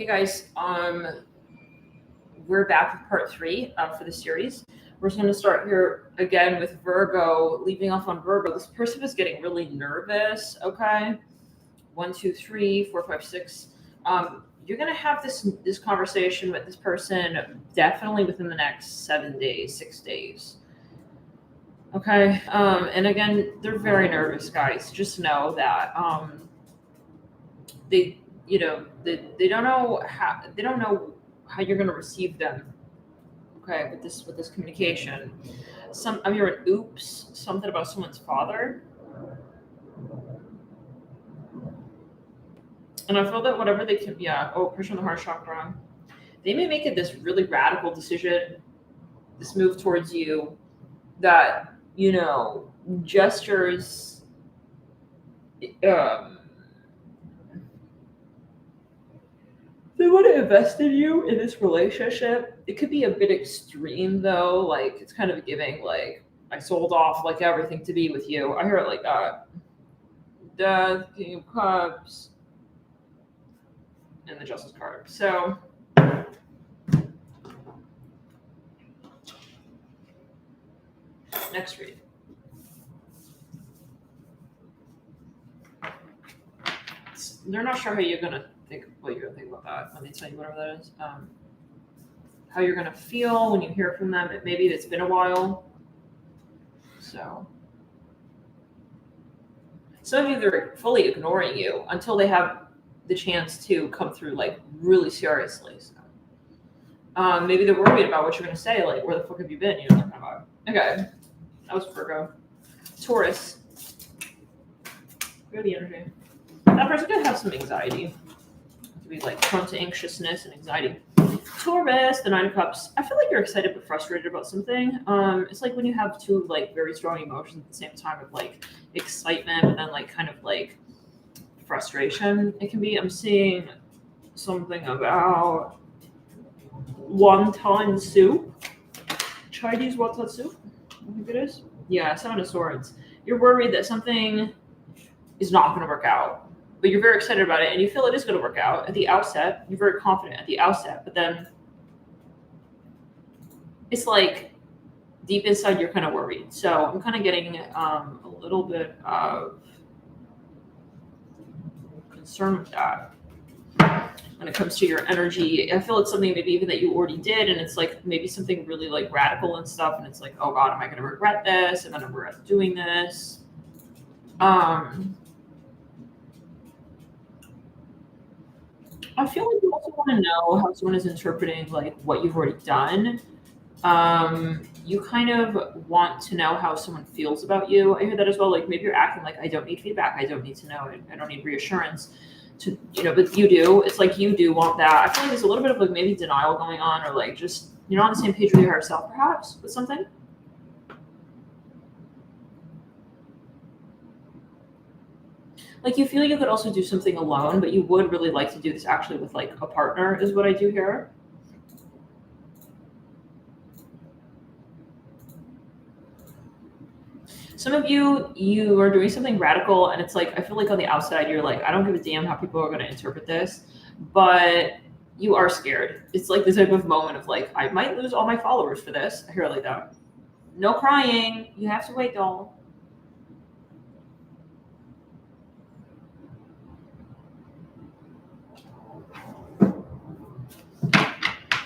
Hey guys, we're back with part three for the series. We're just going to start here again with Virgo, leaving off on Virgo. This person is getting really nervous. Okay, 1, 2, 3, 4, 5, 6. You're going to have this conversation with this person definitely within the next 7 days, 6 days. Okay, and again, they're very nervous, guys. Just know that they they don't know how you're going to receive them. Okay, with this communication, I'm hearing oops, something about someone's father, and I feel that whatever they can, pressure on the heart chakra, they may make it this really radical decision, this move towards you that gestures they want to invest in you in this relationship. It could be a bit extreme though. Like it's kind of giving like I sold off like everything to be with you. I hear it like that. Death, King of Cups, and the Justice card. So next read. They're not sure how you're gonna think about that when they tell you whatever that is. How you're gonna feel when you hear from them. Maybe it's been a while. So some of you they're fully ignoring you until they have the chance to come through like really seriously. So maybe they're worried about what you're gonna say, like where the fuck have you been? You know what I'm talking about. Okay. That was Virgo. Taurus. Clear the energy. That person could have some anxiety. It could be like prone to anxiousness and anxiety. Taurus, the Nine of Cups. I feel like you're excited but frustrated about something. It's like when you have two like very strong emotions at the same time of like excitement and then like kind of like frustration. It can be. I'm seeing something about wonton soup. Chinese wonton soup. I think it is. Yeah, Seven of Swords. You're worried that something is not going to work out. But you're very excited about it and you feel it is going to work out at the outset. You're very confident at the outset, but then it's like deep inside you're kind of worried. So I'm kind of getting a little bit of concern with that when it comes to your energy. I feel it's something maybe even that you already did, and it's like maybe something really like radical and stuff, and it's like, oh God, am I going to regret this? Am I going to regret doing this? I feel like you also want to know how someone is interpreting like what you've already done. You kind of want to know how someone feels about you. I hear that as well. Like maybe you're acting like I don't need feedback. I don't need to know. I don't need reassurance. But you do. It's like you do want that. I feel like there's a little bit of like maybe denial going on, or like just you're not on the same page with your higher self, perhaps with something. Like you feel you could also do something alone, but you would really like to do this actually with like a partner is what I do here. Some of you are doing something radical and it's like, I feel like on the outside, you're like, I don't give a damn how people are going to interpret this, but you are scared. It's like the type of moment of like, I might lose all my followers for this. I hear it like that. No crying. You have to wait, doll.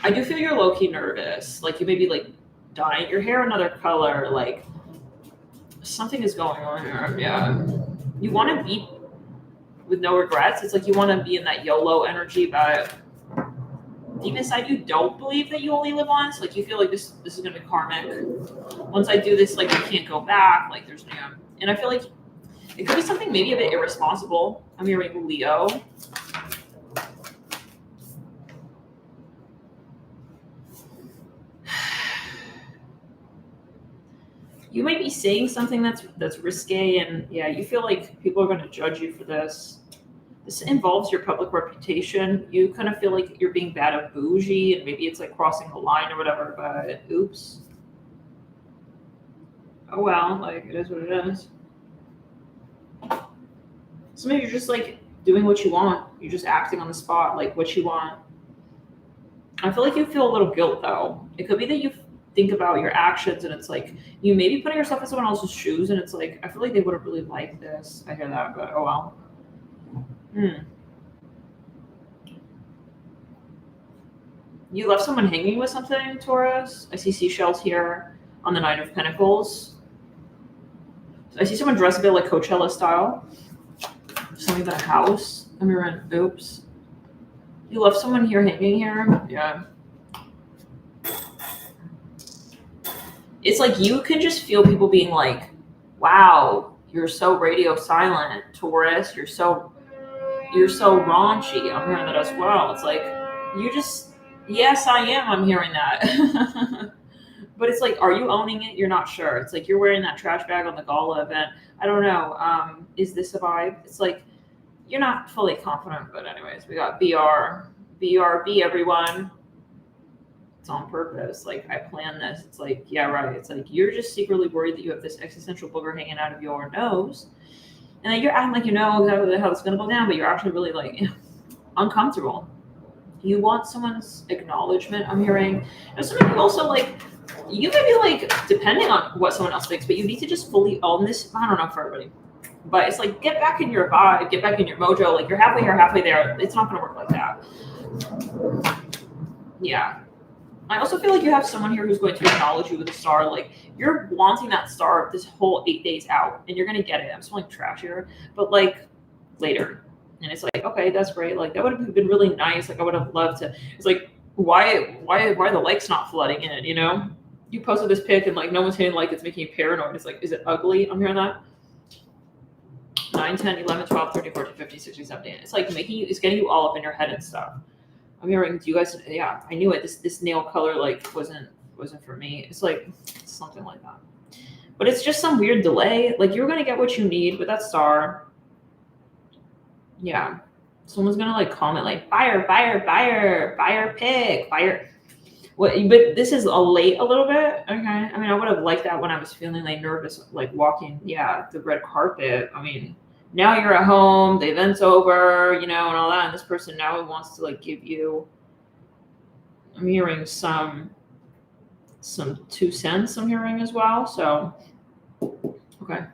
I do feel you're low-key nervous. Like you may be like dyeing your hair another color. Like something is going on here. Yeah. You want to be with no regrets. It's like you want to be in that YOLO energy, but deep inside you don't believe that you only live once. Like you feel like this is going to be karmic. Once I do this, like I can't go back. Like there's no. And I feel like it could be something maybe a bit irresponsible. I'm hearing Leo. You might be saying something that's risque, and yeah, you feel like people are going to judge you for this. This involves your public reputation. You kind of feel like you're being bad or bougie, and maybe it's like crossing the line or whatever, but oops. Oh well, like it is what it is. So maybe you're just like doing what you want. You're just acting on the spot, like what you want. I feel like you feel a little guilt though. It could be that you think about your actions and it's like you maybe putting yourself in someone else's shoes and it's like I feel like they would have really liked this. I hear that, but oh well. You left someone hanging with something, Taurus. I see seashells here on the Nine of Pentacles. I see someone dressed a bit like Coachella style. Something about a house. I'm around. Oops. You left someone here hanging here. Yeah. It's like you can just feel people being like, wow, you're so radio silent, Taurus. You're so raunchy. I'm hearing that as well. It's like you just, yes, I am. I'm hearing that. But it's like, are you owning it? You're not sure. It's like you're wearing that trash bag on the gala event. I don't know. Is this a vibe? It's like you're not fully confident. But anyways, we got BRB, everyone. It's on purpose. Like I planned this. It's like, yeah, right. It's like you're just secretly worried that you have this existential booger hanging out of your nose. And then you're acting like you know exactly how it's going to go down, but you're actually really like uncomfortable. You want someone's acknowledgement, I'm hearing. And some of you also like, you may be like, depending on what someone else thinks, but you need to just fully own this. I don't know for everybody, but it's like, get back in your vibe, get back in your mojo. Like you're halfway here, halfway there. It's not going to work like that. Yeah. I also feel like you have someone here who's going to acknowledge you with a star. Like you're wanting that star this whole 8 days out and you're going to get it. I'm smelling trash here, but like later. And it's like, okay, that's great. Like that would have been really nice. Like I would have loved to. It's like, why are the likes not flooding in? You know, you posted this pic and like no one's hitting like, it's making you paranoid. It's like, is it ugly? I'm hearing that. 9, 10, 11, 12, 13, 14, 15, 16, 17. It's like making you, it's getting you all up in your head and stuff. I'm hearing, do you guys, yeah, I knew it. This nail color like wasn't for me. It's like something like that. But it's just some weird delay. Like you're gonna get what you need with that star. Yeah. Someone's gonna like comment like buyer pick, buyer. What? But this is a little bit. Okay. I mean, I would have liked that when I was feeling like nervous, like walking, the red carpet. I mean, now you're at home, the event's over, and all that. And this person now wants to like give you, I'm hearing some 2 cents I'm hearing as well. So, okay.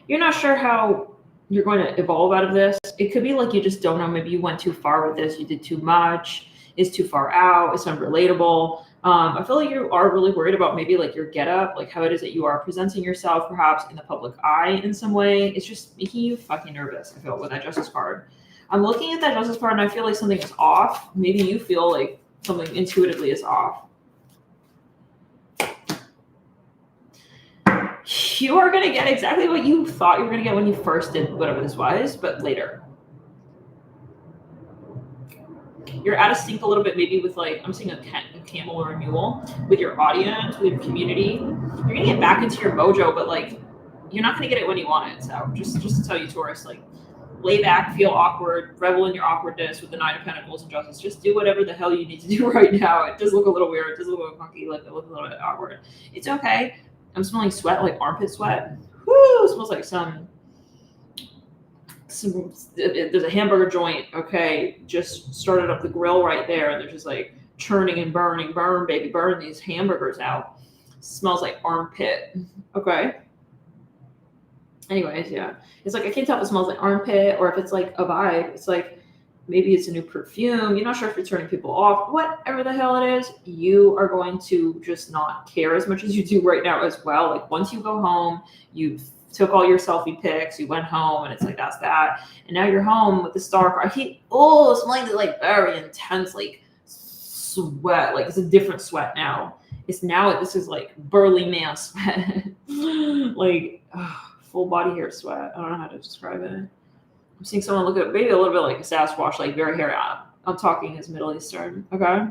You're not sure how you're going to evolve out of this. It could be like you just don't know. Maybe you went too far with this. You did too much. It's too far out. It's unrelatable. I feel like you are really worried about maybe like your get up, like how it is that you are presenting yourself perhaps in the public eye in some way. It's just making you fucking nervous, I feel, with that Justice card. I'm looking at that Justice card and I feel like something is off. Maybe you feel like something intuitively is off. You are going to get exactly what you thought you were going to get when you first did whatever this was, but later. You're out of sync a little bit, maybe with like, I'm seeing a camel or a mule with your audience, with your community. You're going to get back into your mojo, but like, you're not going to get it when you want it. So just to tell you, Taurus, like, lay back, feel awkward, revel in your awkwardness with the 9 of Pentacles and Justice. Just do whatever the hell you need to do right now. It does look a little weird. It does look a little funky. Like, it looks a little bit awkward. It's okay. I'm smelling sweat, like armpit sweat. Woo! It smells like some. There's a hamburger joint. Okay, just started up the grill right there, and they're just like churning and burning. Burn, baby, burn these hamburgers out. Smells like armpit. Okay. Anyways, yeah, it's like I can't tell if it smells like armpit or if it's like a vibe. It's like maybe it's a new perfume. You're not sure if you're turning people off. Whatever the hell it is, you are going to just not care as much as you do right now as well. Like once you go home, you took all your selfie pics, you went home, and it's like that's that. And now you're home with the star card. It's smelling like very intense, like sweat. Like it's a different sweat now. This is like burly man sweat. Like full body hair sweat. I don't know how to describe it. I'm seeing someone look at maybe a little bit like a Sasquatch, like very hairy. I'm talking as Middle Eastern, okay,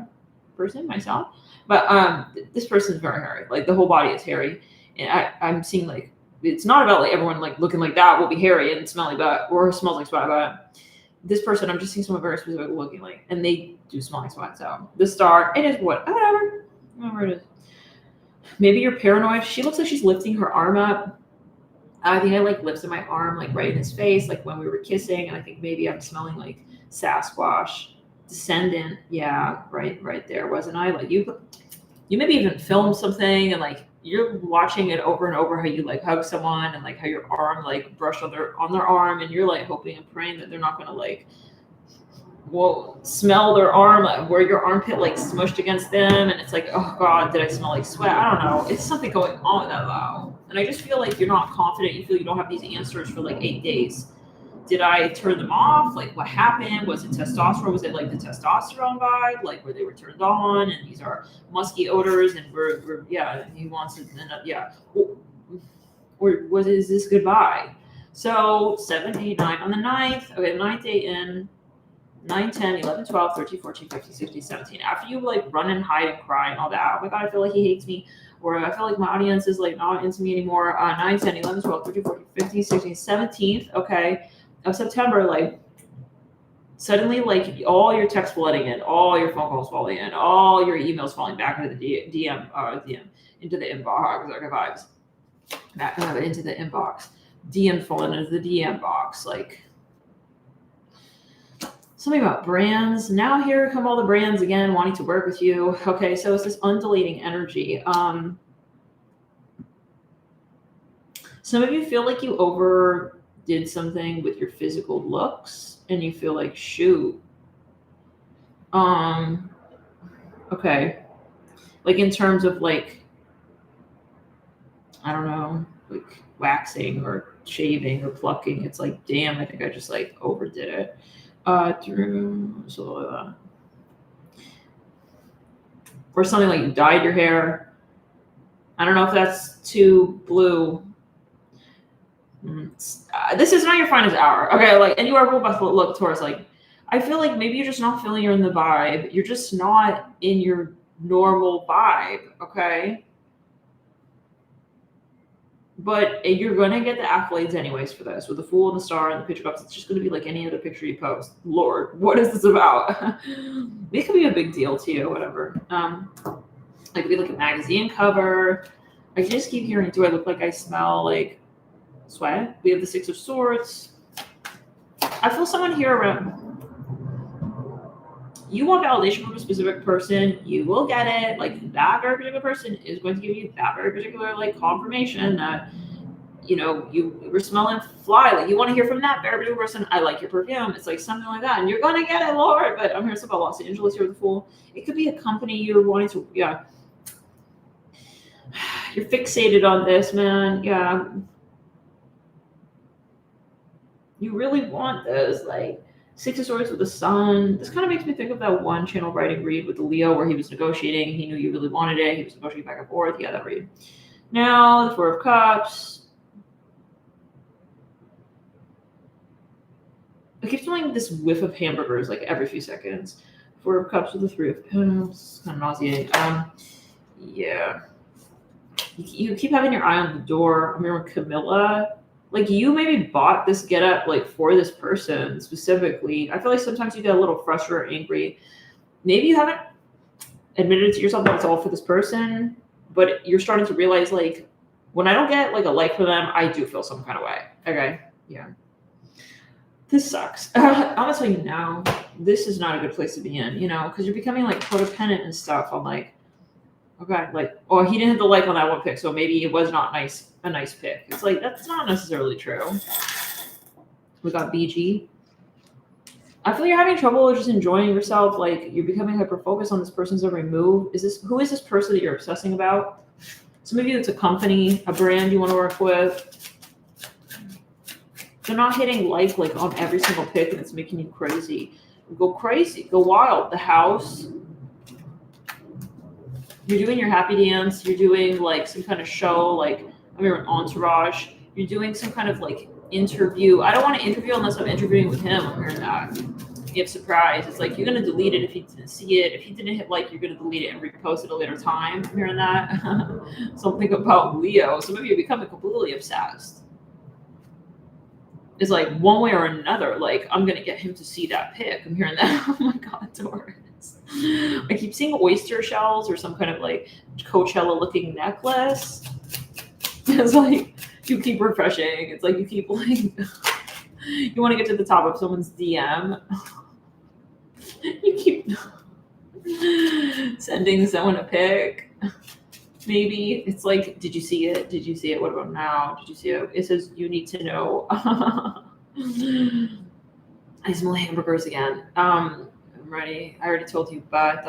person myself, but this person is very hairy. Like the whole body is hairy, and I'm seeing like it's not about like everyone like looking like that will be hairy and smelly, or smells like sweat. But this person, I'm just seeing someone very specific looking like, and they do smell like sweat. So the star, it is whatever it is. Maybe you're paranoid. She looks like she's lifting her arm up. I think I like lips in my arm, like right in his face, like when we were kissing, and I think maybe I'm smelling like Sasquatch. Descendant, yeah, right there, wasn't I? Like you maybe even filmed something and like you're watching it over and over how you like hug someone and like how your arm like brushed on their arm and you're like hoping and praying that they're not gonna like smell their arm where your armpit like smushed against them and it's like, oh god, did I smell like sweat? I don't know. It's something going on with that vow. And I just feel like you're not confident. You feel you don't have these answers for like 8 days. Did I turn them off? Like what happened? Was it testosterone? Was it like the testosterone vibe? Like where they were turned on and these are musky odors and we're yeah, he wants to end up, yeah. Or is this goodbye? So 7, 8, 9 on the 9th. Okay, the 9th day in 9, 10, 11, 12, 13, 14, 15, 16, 17. After you like run and hide and cry and all that, oh my god, I feel like he hates me. Or I feel like my audience is like not into me anymore. 9, 10, 11, 12, 13, 14, 15, 16, 17th, okay, of September, like suddenly like all your texts flooding in, all your phone calls falling in, all your emails falling back into the DM, into the inbox, like vibes. Back into the inbox. DM falling into the DM box, like something about brands. Now here come all the brands again wanting to work with you. Okay, so it's this undulating energy. Some of you feel like you overdid something with your physical looks and you feel like, shoot. Okay. Like in terms of like, I don't know, like waxing or shaving or plucking. It's like, damn, I think I just like overdid it. Or something like you dyed your hair. I don't know if that's too blue. This is not your finest hour. Okay, like, and you are ruled by look, Taurus. Like, I feel like maybe you're just not feeling you're in the vibe. You're just not in your normal vibe. Okay. But you're going to get the accolades anyways for this. With the Fool and the Star and the Picture Cups, it's just going to be like any other picture you post. Lord, what is this about? It could be a big deal to you, whatever. It could be like a magazine cover. I just keep hearing, do I look like I smell like sweat? We have the Six of Swords. I feel someone here around. You want validation from a specific person, you will get it. Like that very particular person is going to give you that very particular like confirmation that, you know, you were smelling fly. Like you want to hear from that very particular person, I like your perfume. It's like something like that. And you're going to get it, Lord. But I'm hearing something about Los Angeles here with the Fool. It could be a company you're wanting to, yeah. You're fixated on this, man. Yeah. You really want this, like, Six of Swords with the Sun. This kind of makes me think of that one channel writing read with the Leo where he was negotiating. He knew you really wanted it. He was negotiating back and forth. Yeah, that read. Now, the Four of Cups. I keep feeling this whiff of hamburgers like every few seconds. Four of Cups with the Three of Pentacles. Kind of nauseating. Yeah. You keep having your eye on the door. I remember Camilla. Like you maybe bought this getup like for this person specifically. I feel like sometimes you get a little frustrated or angry. Maybe you haven't admitted to yourself that it's all for this person, but you're starting to realize like when I don't get like a like for them, I do feel some kind of way. Okay, yeah. This sucks. I'm gonna tell you now, this is not a good place to be in, you know, because you're becoming like codependent and stuff on like, okay, like, oh, he didn't hit the like on that one pick, so maybe it was not a nice pick. It's like, that's not necessarily true. We got BG. I feel you're having trouble just enjoying yourself. Like, you're becoming hyper-focused on this person's every move. Who is this person that you're obsessing about? Some of you, it's a company, a brand you want to work with. They're not hitting like on every single pick, and it's making you crazy. Go crazy. Go wild. The house. You're doing your happy dance. You're doing like some kind of show, like I mean, an entourage. You're doing some kind of like interview. I don't want to interview unless I'm interviewing with him. I'm hearing that. Give surprise. It's like you're gonna delete it if he didn't see it. If he didn't hit like, you're gonna delete it and repost it a later time. I'm hearing that. Something about Leo. Some of you are becoming completely obsessed. It's like one way or another. Like I'm gonna get him to see that pic. I'm hearing that. Oh my god, Taurus. I keep seeing oyster shells or some kind of like Coachella looking necklace. It's like You keep refreshing. It's like you keep like you want to get to the top of someone's DM. You keep sending someone a pic. Maybe it's like, did you see it? Did you see it? What about now? Did you see it? It says you need to know. I smell hamburgers again. I'm ready. I already told you, but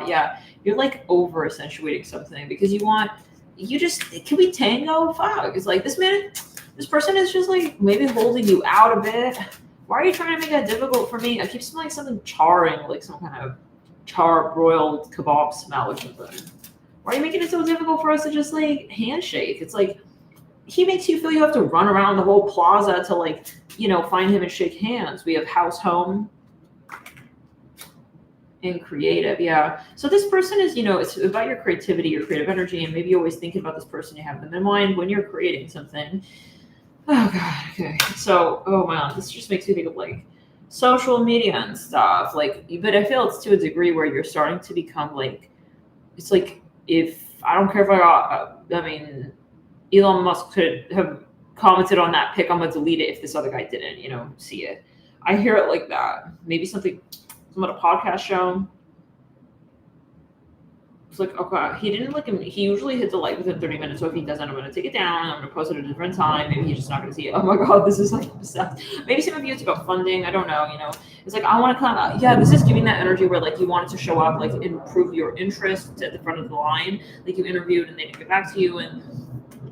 yeah, you're like over accentuating something because you just can we tango? Fuck. It's like this person is just like maybe holding you out a bit. Why are you trying to make that difficult for me? I keep smelling something charring, like some kind of char-broiled kebab smell or something. Why are you making it so difficult for us to just like handshake? It's like he makes you feel you have to run around the whole plaza to like, find him and shake hands. We have house, home, and creative. Yeah. So this person is, it's about your creativity, your creative energy, and maybe you always think about this person, you have them in mind when you're creating something. Oh God. Okay. So, oh man, this just makes me think of like social media and stuff. Like, but I feel it's to a degree where you're starting to become like, it's like if I don't care if Elon Musk could have commented on that pic, I'm gonna delete it if this other guy didn't, see it. I hear it like that. Maybe some at a podcast show. It's like, okay, he didn't like him. He usually hits a like within 30 minutes. So if he doesn't, I'm gonna take it down. I'm gonna post it at a different time. Maybe he's just not gonna see it. Oh my God, this is like obsessed. Maybe some of you it's about funding. I don't know. It's like I want to come out. Yeah, this is giving that energy where like you wanted to show up, like improve your interest at the front of the line. Like you interviewed and they didn't get back to you, and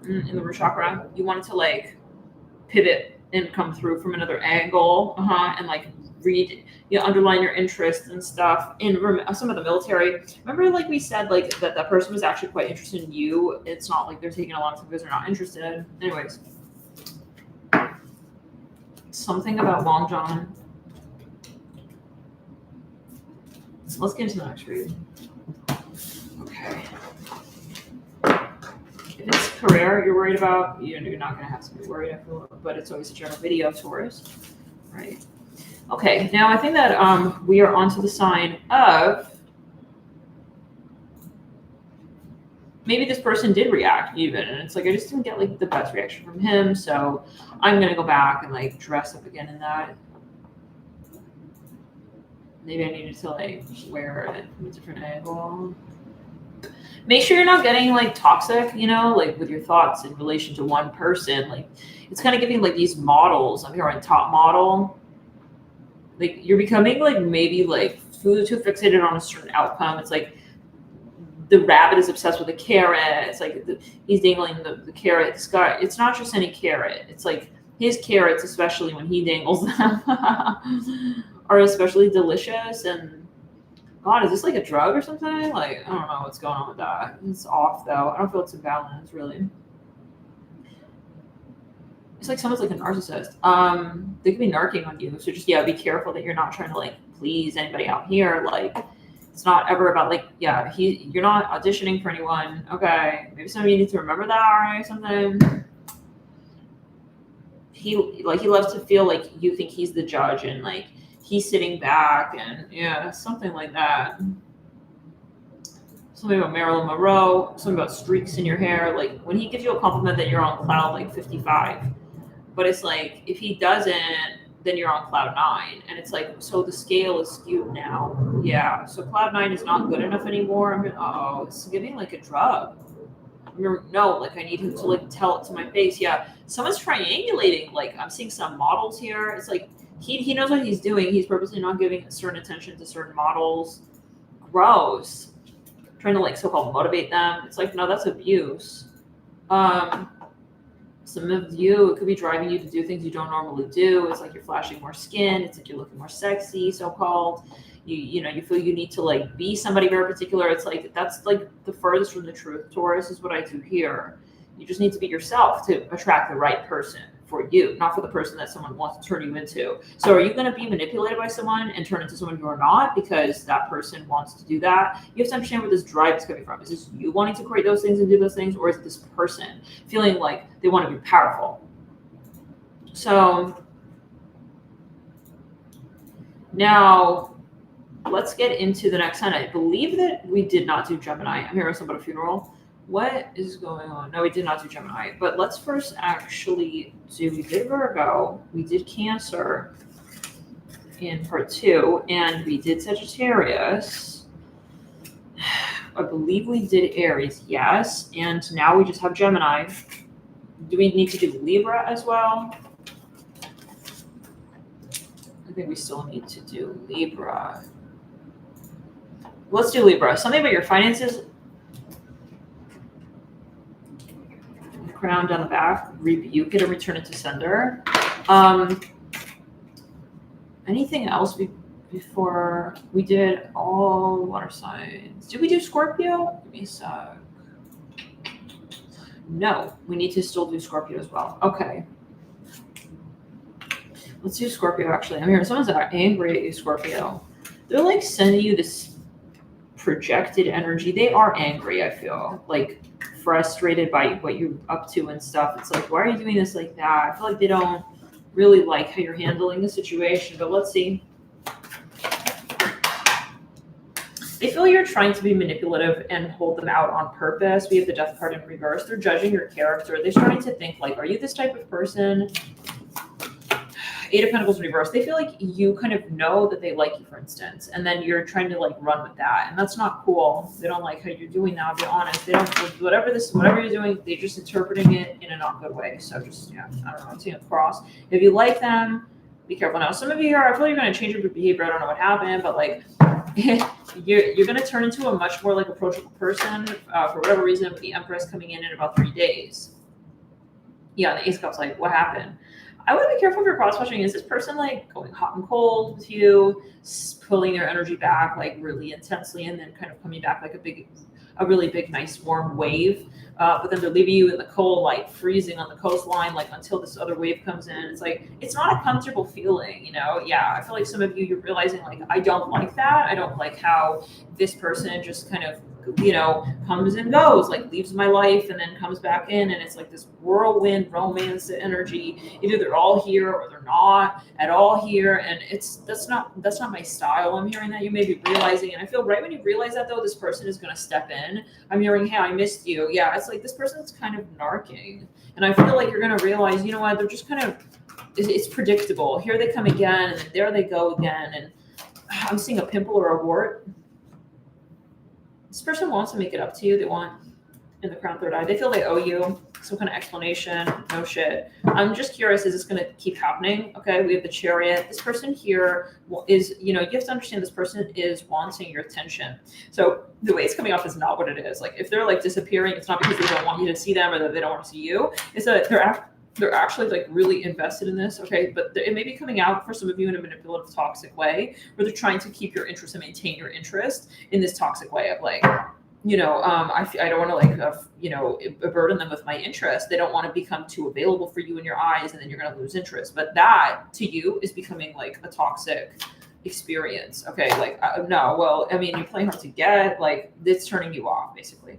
in the root chakra, you wanted to like pivot and come through from another angle, and like read, underline your interests and stuff. In some of the military, remember, like we said, like that person was actually quite interested in you. It's not like they're taking a long time because they're not interested. Anyways, something about Long John. So let's get into the next read. Okay. If it's career you're worried about, you're not going to have to be worried, I feel, but it's always a general video, Taurus, right? Okay, now I think that we are onto the sign of maybe this person did react even, and it's like I just didn't get like the best reaction from him, so I'm going to go back and like dress up again in that. Maybe I needed to like wear it from a different angle. Make sure you're not getting like toxic, like with your thoughts in relation to one person. Like it's kind of giving like these models. I'm here on top model. Like you're becoming like maybe like too fixated on a certain outcome. It's like the rabbit is obsessed with a carrot. It's like he's dangling the carrot. This guy, it's not just any carrot. It's like his carrots, especially when he dangles them, are especially delicious. And God, is this like a drug or something? Like, I don't know what's going on with that. It's off though. I don't feel it's a balance really. It's like someone's like a narcissist. They could be narking on you. So just, be careful that you're not trying to like please anybody out here. Like it's not ever about like, you're not auditioning for anyone. Okay. Maybe some of you need to remember that or something. He loves to feel like you think he's the judge and like, he's sitting back and something like that. Something about Marilyn Monroe, something about streaks in your hair. Like when he gives you a compliment that you're on cloud like 55, but it's like if he doesn't, then you're on cloud 9, and it's like so the scale is skewed now. Yeah, so cloud 9 is not good enough anymore. It's giving like a drug. No, like I need him to like tell it to my face. Yeah, someone's triangulating. Like I'm seeing some models here. It's like. He knows what he's doing. He's purposely not giving certain attention to certain models. Gross. Trying to like so-called motivate them. It's like, no, that's abuse. Some of you, it could be driving you to do things you don't normally do. It's like you're flashing more skin. It's like you're looking more sexy, so-called. You feel you need to like be somebody very particular. It's like that's like the furthest from the truth. Taurus is what I do here. You just need to be yourself to attract the right person. For you, not for the person that someone wants to turn you into. So are you going to be manipulated by someone and turn into someone you're not because that person wants to do that? You have to understand where this drive is coming from. Is this you wanting to create those things and do those things, or is it this person feeling like they want to be powerful? So now let's get into the next sign. I believe that we did not do Gemini. I'm here with somebody at a funeral. What is going on? No, we did not do Gemini, but let's first actually do, we did Virgo, we did Cancer in part 2, and we did Sagittarius. I believe we did Aries, yes, and now we just have Gemini. Do we need to do Libra as well? I think we still need to do Libra. Let's do Libra. Something about your finances. Crown down the back, rebuke it and return it to sender. Anything else before we did all water signs? Did we do Scorpio? Give me a sec. No, we need to still do Scorpio as well. Okay. Let's do Scorpio, actually. I'm hearing someone's angry at you, Scorpio. They're like sending you this projected energy. They are angry, I feel. Like frustrated by what you're up to and stuff. It's like, why are you doing this like that? I feel like they don't really like how you're handling the situation, but let's see. They feel you're trying to be manipulative and hold them out on purpose. We have the Death card in reverse. They're judging your character. They're starting to think like, are you this type of person? Eight of Pentacles in reverse. They feel like you kind of know that they like you, for instance, and then you're trying to like run with that, and that's not cool. They don't like how you're doing that. I'll be honest. They don't, whatever you're doing, they're just interpreting it in a not good way. So just, yeah, I don't know. I'm seeing a cross. If you like them, be careful. Now, some of you here, I feel like you're going to change your behavior. I don't know what happened, but like you're going to turn into a much more like approachable person for whatever reason, with the Empress coming in about 3 days. Yeah, the Ace of Cups, like, what happened? I would be careful if you're cross-watching. Is this person like going hot and cold with you, pulling their energy back like really intensely, and then kind of coming back like a really big, nice, warm wave? But then they're leaving you in the cold, like freezing on the coastline, like until this other wave comes in. It's like, it's not a comfortable feeling, you know? Yeah, I feel like some of you, you're realizing like, I don't like that. I don't like how this person just kind of, you know, comes and goes, like leaves my life and then comes back in, and it's like this whirlwind romance energy. Either they're all here or they're not at all here, and that's not my style. I'm hearing that you may be realizing, and I feel right when you realize that though, this person is going to step in. I'm hearing, hey, I missed you. Yeah, it's like this person's kind of narking, and I feel like you're going to realize, you know what, they're just kind of, it's predictable. Here they come again, and there they go again, and I'm seeing a pimple or a wart. This person wants to make it up to you. They want, in the Crown, third eye, they feel they owe you some kind of explanation. No shit. I'm just curious, is this going to keep happening? Okay, we have the Chariot. This person here is, you know, you have to understand this person is wanting your attention. So the way it's coming off is not what it is. Like if they're like disappearing, it's not because they don't want you to see them or that they don't want to see you. It's that they're actually like really invested in this, okay? But it may be coming out for some of you in a manipulative, toxic way, where they're trying to keep your interest and maintain your interest in this toxic way of like, you know, I don't want to like, you know, burden them with my interest. They don't want to become too available for you in your eyes, and then you're going to lose interest. But that to you is becoming like a toxic experience, okay? Like, no, well, I mean, you're playing hard to get, like, it's turning you off, basically.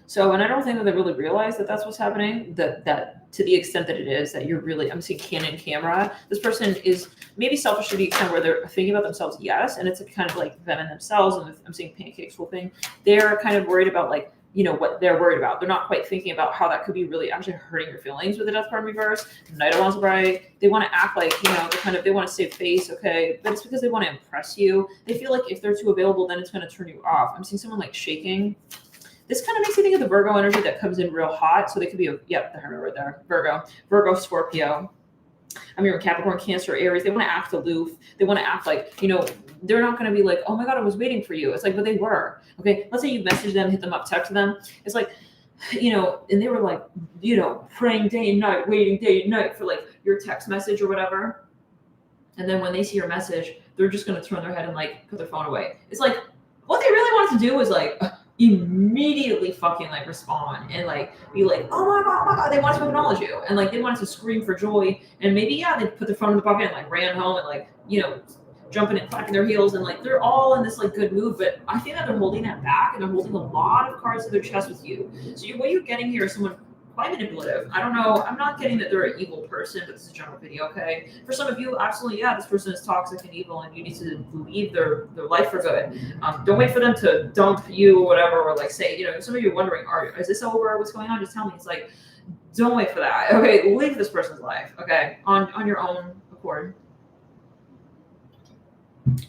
So, and I don't think that they really realize that that's what's happening, that to the extent that it is, that you're really, I'm seeing Canon camera. This person is maybe selfish to the extent where they're thinking about themselves, yes, and it's a kind of like them and themselves, and I'm seeing pancakes whooping. They're kind of worried about like, you know, what they're worried about. They're not quite thinking about how that could be really actually hurting your feelings with the Death card in reverse. Knight of Wands bright. They want to act like, you know, they want to save face, okay? But it's because they want to impress you. They feel like if they're too available, then it's going to turn you off. I'm seeing someone like shaking. This kind of makes me think of the Virgo energy that comes in real hot. So they could be, the Hermit right there. Virgo, Scorpio. I'm hearing Capricorn, Cancer, Aries. They want to act aloof. They want to act like, you know, they're not going to be like, oh my God, I was waiting for you. It's like, but they were. Okay, let's say you message them, hit them up, text them. It's like, you know, and they were like, you know, praying day and night, waiting day and night for like your text message or whatever. And then when they see your message, they're just going to turn their head and like put their phone away. It's like, what they really wanted to do was like, immediately fucking like respond and like be like, oh my God. They wanted to acknowledge you, and like they wanted to scream for joy, and maybe they put their phone in the pocket and like ran home and like, you know, jumping and clapping their heels, and like they're all in this like good mood. But I think that they're holding that back, and they're holding a lot of cards to their chest with you. So what you're getting here is someone quite manipulative. I don't know. I'm not getting that they're an evil person, but this is a general video, okay? For some of you, absolutely, yeah, this person is toxic and evil, and you need to leave their life for good. Don't wait for them to dump you or whatever, or like say, you know, some of you are wondering, is this over? What's going on? Just tell me. It's like, don't wait for that. Okay, leave this person's life, okay, on your own accord.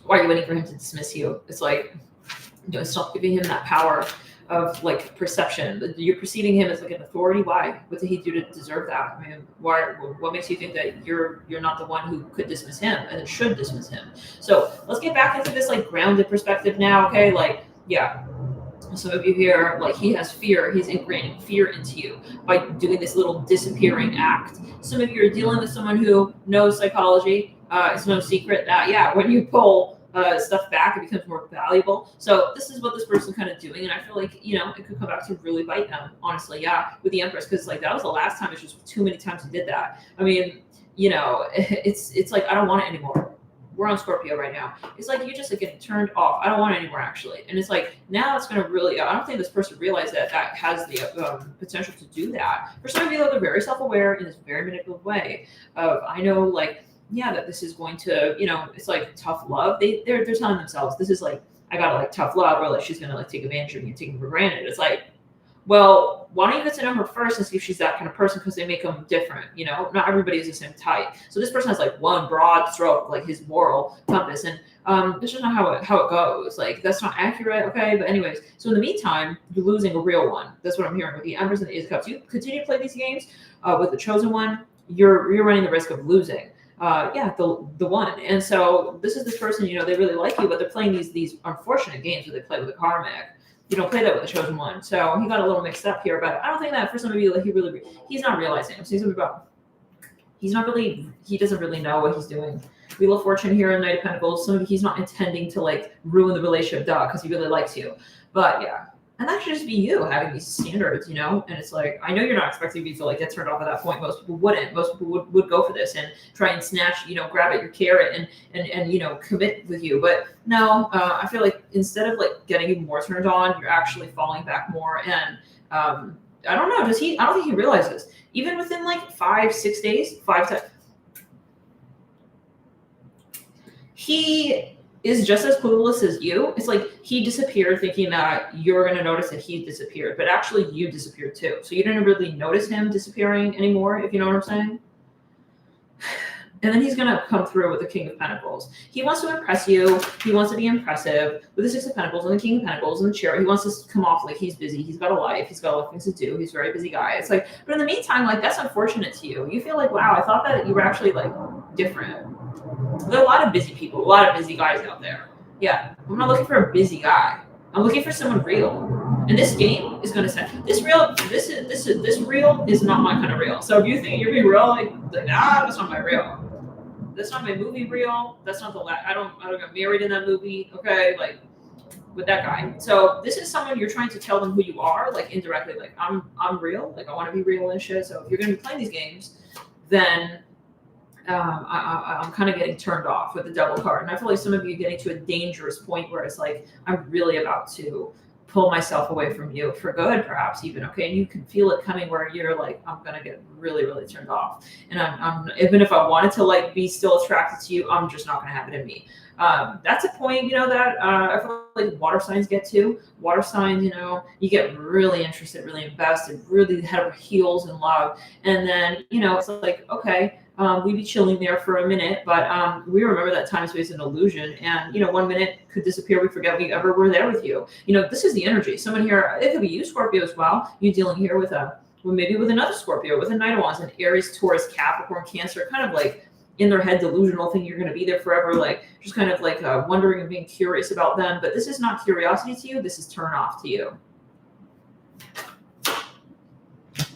Why are you waiting for him to dismiss you? It's like, you know, stop giving him that power of like perception. You're perceiving him as like an authority. Why? What did he do to deserve that? I mean, why? What makes you think that you're not the one who could dismiss him and should dismiss him? So let's get back into this like grounded perspective now. Okay, like yeah. Some of you here, like he has fear. He's ingraining fear into you by doing this little disappearing act. Some of you are dealing with someone who knows psychology. It's no secret that yeah, when you pull stuff back, it becomes more valuable. So this is what this person kind of doing, and I feel like, you know, it could come back to really bite them, honestly. Yeah, with the Empress, because like that was the last time. It's just too many times you did that. I mean, you know, it's like I don't want it anymore. We're on Scorpio right now. It's like you're just like getting turned off. I don't want it anymore, actually. And it's like now it's gonna really. I don't think this person realized that has the potential to do that. For some of you, though, they're very self-aware in this very manipulative way. I know, like. Yeah, that this is going to, you know, it's like tough love. They're telling themselves this is like, I got like tough love, or like she's gonna like take advantage of you, taking for granted. It's like, well, why don't you get to know her first and see if she's that kind of person, because they make them different, you know. Not everybody is the same type. So this person has like one broad stroke, like his moral compass, and this is not how it goes. Like that's not accurate, okay? But anyways, so in the meantime, you're losing a real one. That's what I'm hearing with the Empress and the Ace of Cups. You continue to play these games with the chosen one, you're running the risk of losing. The one. And so this is this person, you know, they really like you, but they're playing these unfortunate games where they play with the Karmic. You don't play that with the chosen one. So he got a little mixed up here, but I don't think that for some of you, like he's not realizing. I'm seeing something about he doesn't really know what he's doing. Wheel of Fortune here in Knight of Pentacles. He's not intending to like ruin the relationship, because he really likes you. But yeah. And that should just be you having these standards, you know? And it's like, I know you're not expecting me to like get turned off at that point. Most people wouldn't. Most people would go for this and try and snatch, you know, grab at your carrot and you know, commit with you. But no, I feel like instead of like getting even more turned on, you're actually falling back more. And I don't know, I don't think he realizes. Even within like 5-6 days, 5 times, he is just as clueless as you. It's like he disappeared thinking that you're going to notice that he disappeared, but actually you disappeared too. So you didn't really notice him disappearing anymore, if you know what I'm saying. And then he's going to come through with the King of Pentacles. He wants to impress you. He wants to be impressive with the Six of Pentacles and the King of Pentacles and the Chariot. He wants to come off like he's busy. He's got a life. He's got a lot of things to do. He's a very busy guy. It's like, but in the meantime, like that's unfortunate to you. You feel like, wow, I thought that you were actually like different. There are a lot of busy people, a lot of busy guys out there. Yeah, I'm not looking for a busy guy. I'm looking for someone real. And this game is going to say this real is not my kind of real. So if you think you're being real, like that's not my real. That's not my movie real. That's not the I don't get married in that movie. Okay, like with that guy. So this is someone you're trying to tell them who you are, like indirectly, like I'm real. Like I want to be real and shit. So if you're going to be playing these games, then I'm kind of getting turned off with the Devil card. And I feel like some of you are getting to a dangerous point where it's like, I'm really about to pull myself away from you for good, perhaps even, okay? And you can feel it coming where you're like, I'm going to get really, really turned off. And I'm even if I wanted to like be still attracted to you, I'm just not going to have it in me. That's a point, you know, that I feel like water signs get to. Water signs, you know, you get really interested, really invested, really head over heels in love. And then, you know, it's like, okay, we'd be chilling there for a minute, but we remember that time space is an illusion. And, you know, 1 minute could disappear. We forget we ever were there with you. You know, this is the energy. Someone here, it could be you, Scorpio, as well. You dealing here with maybe with another Scorpio, with a Knight of Wands, an Aries, Taurus, Capricorn, Cancer, kind of like in their head delusional, thinking you're going to be there forever, like just kind of like wondering and being curious about them. But this is not curiosity to you. This is turn off to you.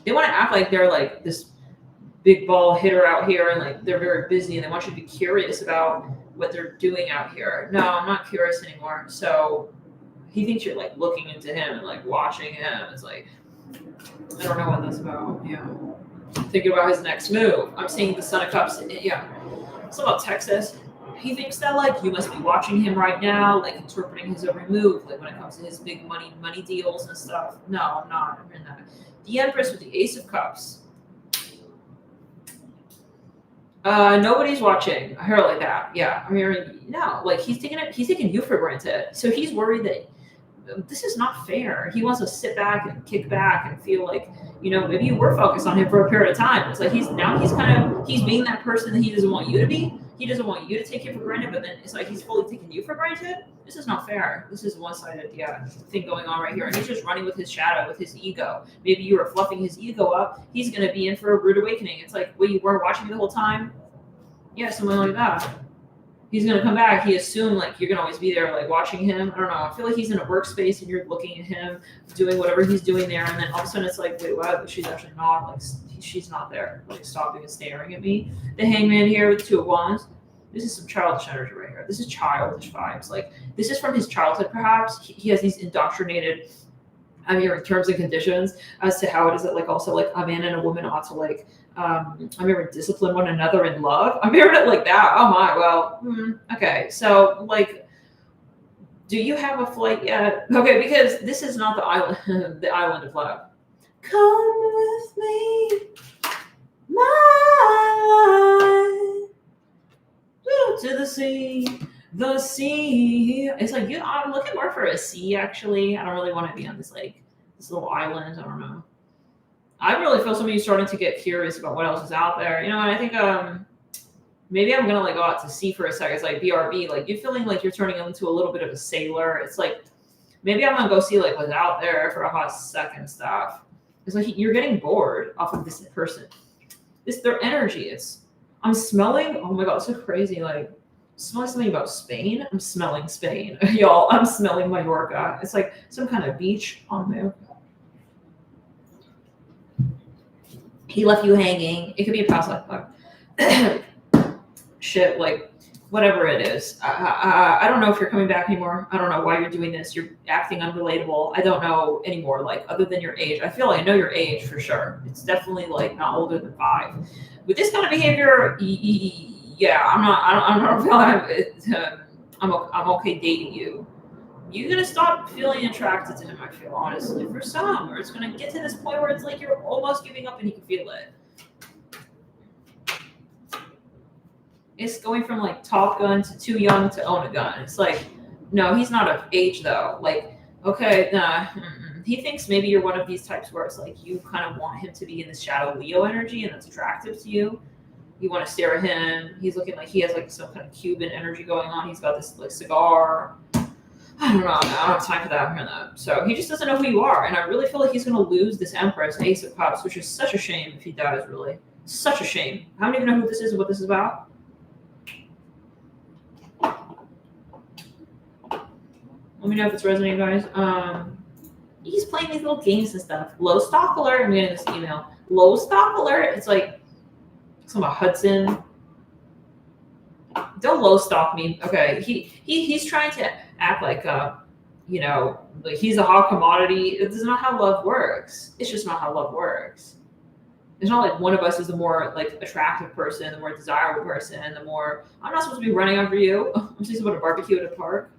They want to act like they're like this big ball hitter out here and like they're very busy and they want you to be curious about what they're doing out here. No, I'm not curious anymore. So he thinks you're like looking into him and like watching him. It's like, I don't know what that's about. Yeah. Thinking about his next move. I'm seeing the Son of Cups. Yeah. It's about Texas. he thinks that like you must be watching him right now, like interpreting his every move, like when it comes to his big money deals and stuff. No, I'm not. I'm in that. The Empress with the Ace of Cups. Nobody's watching her like that. Yeah, I'm hearing no. Like he's taking you for granted. So he's worried that this is not fair. He wants to sit back and kick back and feel like, maybe you were focused on him for a period of time. It's like he's being that person that he doesn't want you to be. He doesn't want you to take him for granted, but then it's like he's fully taking you for granted. This is not fair. This is one-sided, thing going on right here. And he's just running with his shadow, with his ego. Maybe you were fluffing his ego up. He's going to be in for a rude awakening. It's like, well, you weren't watching me the whole time? Yeah, something like that. He's going to come back. He assumed like you're going to always be there, like watching him. I don't know. I feel like he's in a workspace and you're looking at him doing whatever he's doing there. And then all of a sudden it's like, wait, what? She's actually not. Like, she's not there. Like, stopping and staring at me. The Hangman here with 2 of Wands. This is some childish energy right here. This is childish vibes. Like, this is from his childhood, perhaps. He has these indoctrinated, I'm hearing terms and conditions as to how it is that, like, also, like, a man and a woman ought to, like, I'm hearing discipline one another in love. I'm hearing it like that. Oh my, well, okay. So, like, do you have a flight yet? Okay, because this is not the island, the island of love. Come with me, my life, to the sea. The sea. It's like, I'm looking more for a sea, actually. I don't really want to be on this, like, this little island. I don't know. I really feel some of you starting to get curious about what else is out there. And I think maybe I'm gonna like go out to sea for a second. It's like BRB, like you feeling like you're turning into a little bit of a sailor. It's like maybe I'm gonna go see like what's out there for a hot second stuff. It's like you're getting bored off of this person. Their energy. I'm smelling. Oh my god, it's so crazy. Like smelling something about Spain. I'm smelling Spain, y'all. I'm smelling Mallorca. It's like some kind of beach on there. He left you hanging. It could be a past life. Shit, like whatever it is. I don't know if you're coming back anymore. I don't know why you're doing this. You're acting unrelatable. I don't know anymore. Like other than your age, I feel like I know your age for sure. It's definitely like not older than 5. With this kind of behavior, yeah, I don't feel like I'm okay dating you. You're gonna stop feeling attracted to him, I feel, honestly, for some, or it's gonna get to this point where it's like you're almost giving up and you can feel it. It's going from like Top Gun to too young to own a gun. It's like, no, he's not of age though. Like, okay, nah. He thinks maybe you're one of these types where it's like you kind of want him to be in the shadow Leo energy and that's attractive to you. You want to stare at him. He's looking like he has like some kind of Cuban energy going on. He's got this like cigar. I don't know. I don't have time for that. So he just doesn't know who you are. And I really feel like he's going to lose this Empress, Ace of Cups, which is such a shame if he does, really. Such a shame. I don't even know who this is and what this is about. Let me know if it's resonating, guys. He's playing these little games and stuff. Low stock alert. I'm getting this email. Low stock alert. It's like some of Hudson. Don't low stock me. Okay. He's trying to act like like he's a hot commodity. This is not how love works. It's just not how love works. It's not like one of us is the more like attractive person, the more desirable person, the more I'm not supposed to be running after you. I'm supposed to barbecue at a park.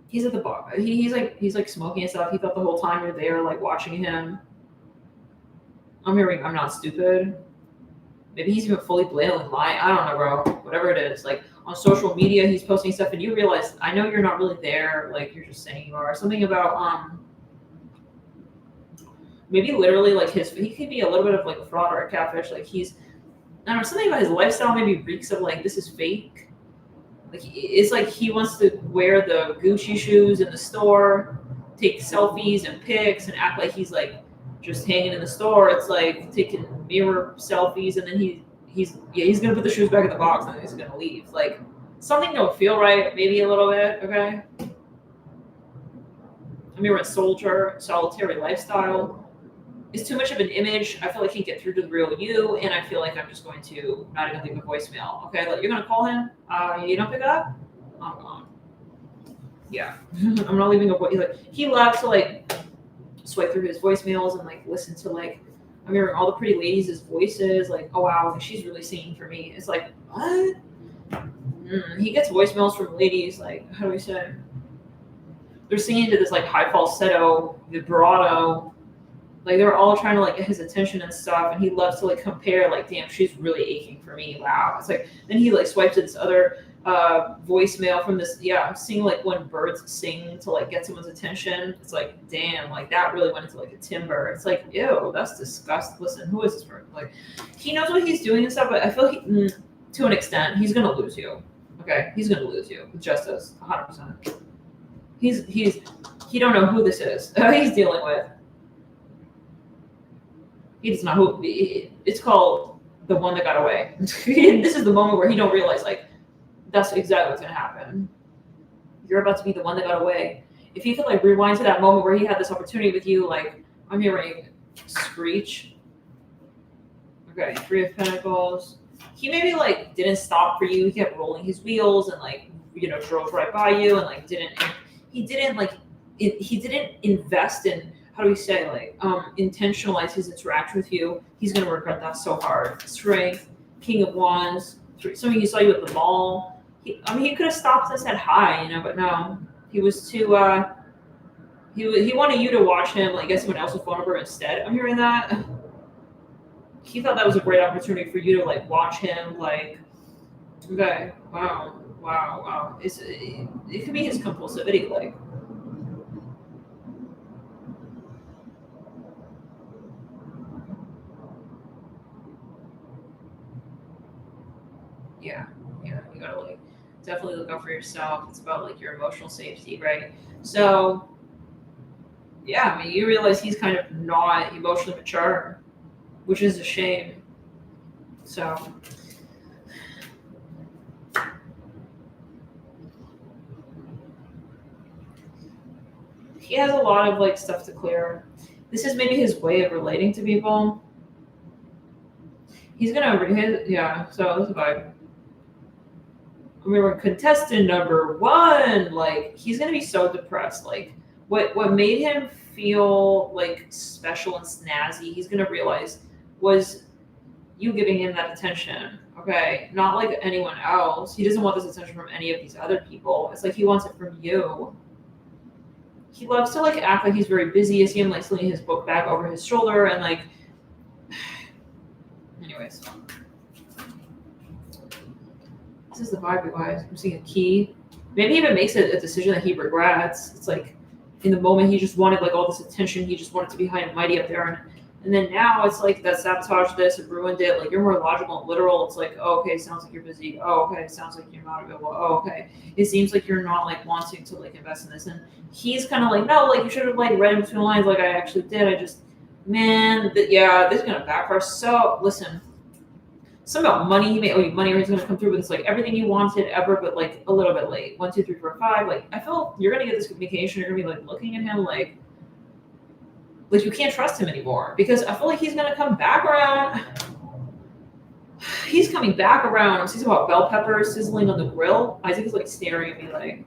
He's at the bar. He's like smoking and stuff. He thought the whole time you're there, like watching him. I'm hearing I'm not stupid. Maybe he's even fully blatantly lying. I don't know, bro. Whatever it is. Like on social media, he's posting stuff and you realize, I know you're not really there. Like you're just saying you are. Something about, maybe literally like he could be a little bit of like a fraud or a catfish. Like I don't know, something about his lifestyle maybe reeks of like, this is fake. Like it's like he wants to wear the Gucci shoes in the store, take selfies and pics and act like he's like just hanging in the store. It's like taking mirror selfies and then he's gonna put the shoes back in the box and then he's gonna leave. Like something don't feel right, maybe a little bit, okay? I mean, we're a solitary lifestyle. It's too much of an image. I feel like he can get through to the real you, and I feel like I'm just going to not even leave a voicemail. Okay, like, you're gonna call him. You don't pick up. I'm gone. Yeah, I'm not leaving a voice. Like he loves to like swipe through his voicemails and like listen to like I'm hearing all the pretty ladies' voices. Like, oh wow, like, she's really singing for me. It's like what? He gets voicemails from ladies, like, how do we say? They're singing to this like high falsetto, vibrato. Like they're all trying to like get his attention and stuff, and he loves to like compare, like, damn, she's really aching for me. Wow. It's like then he like swipes to this other voicemail from this, yeah, I'm seeing like when birds sing to like get someone's attention. It's like, damn, like that really went into like a timber. It's like, ew, that's disgusting. Listen, who is this person? Like, he knows what he's doing and stuff, but I feel he, to an extent, he's gonna lose you. Okay, he's gonna lose you with justice, 100%. He don't know who this is. He's dealing with. He does not who. It's called the one that got away. This is the moment where he don't realize, like, that's exactly what's gonna happen. You're about to be the one that got away. If he could like rewind to that moment where he had this opportunity with you, like, I'm hearing screech. Okay, 3 of Pentacles. He maybe like didn't stop for you. He kept rolling his wheels and like, you know, drove right by you and like didn't invest in, how do we say, like, intentionalize his interaction with you. He's gonna regret that so hard. Strength, King of Wands. Somebody he saw you at the mall. He could have stopped and said hi, you know, but no, he was too. He wanted you to watch him, like, get someone else's phone number instead. I'm hearing that. He thought that was a great opportunity for you to like watch him, like, okay, wow. It could be his compulsivity, like. Yeah, you gotta like definitely look out for yourself. It's about like your emotional safety, right? So yeah, I mean, you realize he's kind of not emotionally mature, which is a shame. So he has a lot of like stuff to clear. This is maybe his way of relating to people. He's gonna yeah. So that's a vibe. We were contestant number 1. Like, he's gonna be so depressed. Like, what made him feel like special and snazzy, he's gonna realize was you giving him that attention. Okay, not like anyone else. He doesn't want this attention from any of these other people. It's like he wants it from you. He loves to like act like he's very busy. I see him like slinging his book bag over his shoulder and like. Anyways. This is the vibe, you guys. I'm seeing a key. Maybe he even makes a decision that he regrets. It's like in the moment he just wanted like all this attention. He just wanted to be high and mighty up there. And then now it's like that sabotaged this, it ruined it. Like, you're more logical and literal. It's like, oh, okay, sounds like you're busy. Oh, okay, sounds like you're not available. Oh, okay. It seems like you're not like wanting to like invest in this. And he's kind of like, no, like you should have like read in between the lines like I actually did. I just, man, yeah, this is gonna backfire. So listen. Something about money, he may owe you money or he's going to come through with this, like, everything you wanted ever, but like a little bit late. 1, 2, 3, 4, 5. Like, I feel you're going to get this communication. You're going to be like looking at him like you can't trust him anymore, because I feel like he's going to come back around. He's coming back around. I'm seeing about bell peppers sizzling on the grill. Isaac is like staring at me like,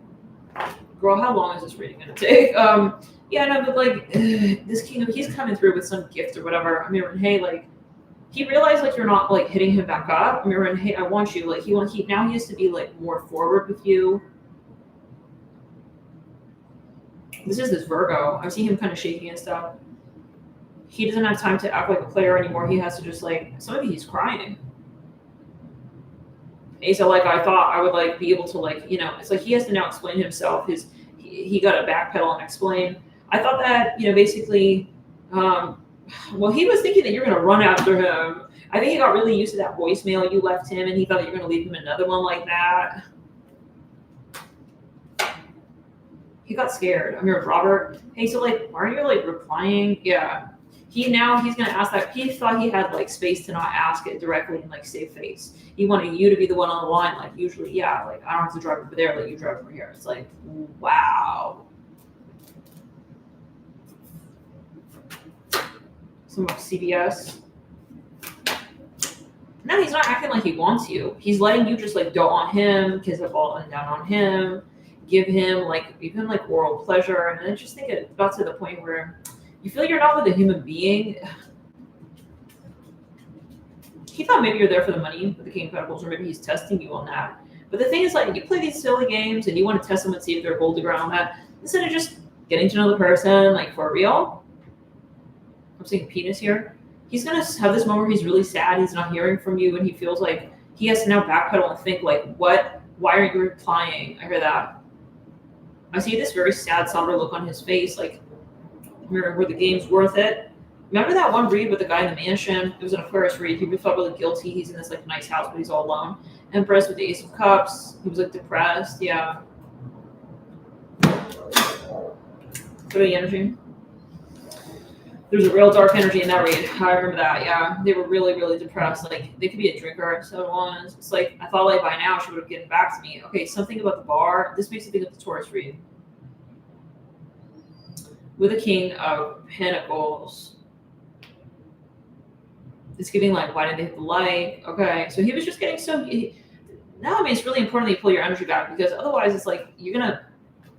girl, how long is this reading going to take? Yeah, no, but like this kingdom, he's coming through with some gift or whatever. I mean, hey, like, he realized like you're not like hitting him back up. I mean, hey, I want you. Like, he now he has to be like more forward with you. This is this Virgo. I see him kind of shaking and stuff. He doesn't have time to act like a player anymore. He has to just like, maybe he's crying. And so like I thought I would like be able to like, you know, it's like he has to now explain himself. He got to backpedal and explain. I thought that, you know, basically. Well, he was thinking that you're going to run after him. I think he got really used to that voicemail you left him, and he thought that you were going to leave him another one like that. He got scared. I'm here with Robert. Hey, so like, why are you like replying? Yeah. He's going to ask that. He thought he had like space to not ask it directly and like save face. He wanted you to be the one on the line. Like, usually, yeah, like I don't have to drive over there. Like, you drive over here. It's like, wow. Some of CBS. No, he's not acting like he wants you. He's letting you just like dote on him, kiss up all and down on him, give him like oral pleasure, and then just think it got to the point where you feel you're not with a human being. He thought maybe you're there for the money with the King of Pentacles, or maybe he's testing you on that. But the thing is, like, you play these silly games and you want to test them and see if they're holding ground on that, instead of just getting to know the person, like, for real. I'm saying penis here. He's gonna have this moment where he's really sad, he's not hearing from you, and he feels like he has to now backpedal and think, like, what? Why are you replying? I hear that. I see this very sad, somber look on his face, like, were the game's worth it? Remember that one read with the guy in the mansion? It was an Aquarius read. He felt really guilty. He's in this, like, nice house, but he's all alone. Empress with the Ace of Cups. He was, like, depressed. Yeah. What about the energy? There's a real dark energy in that read. I remember that. Yeah. They were really, really depressed. Like, they could be a drinker. So it was. It's like, I thought, like, by now she would have gotten back to me. Okay, something about the bar. This makes me think of the Taurus read. With the King of Pentacles. It's giving, like, why did they hit the like? Okay, so he was just getting so... Now, I mean, it's really important that you pull your energy back, because otherwise it's like you're going to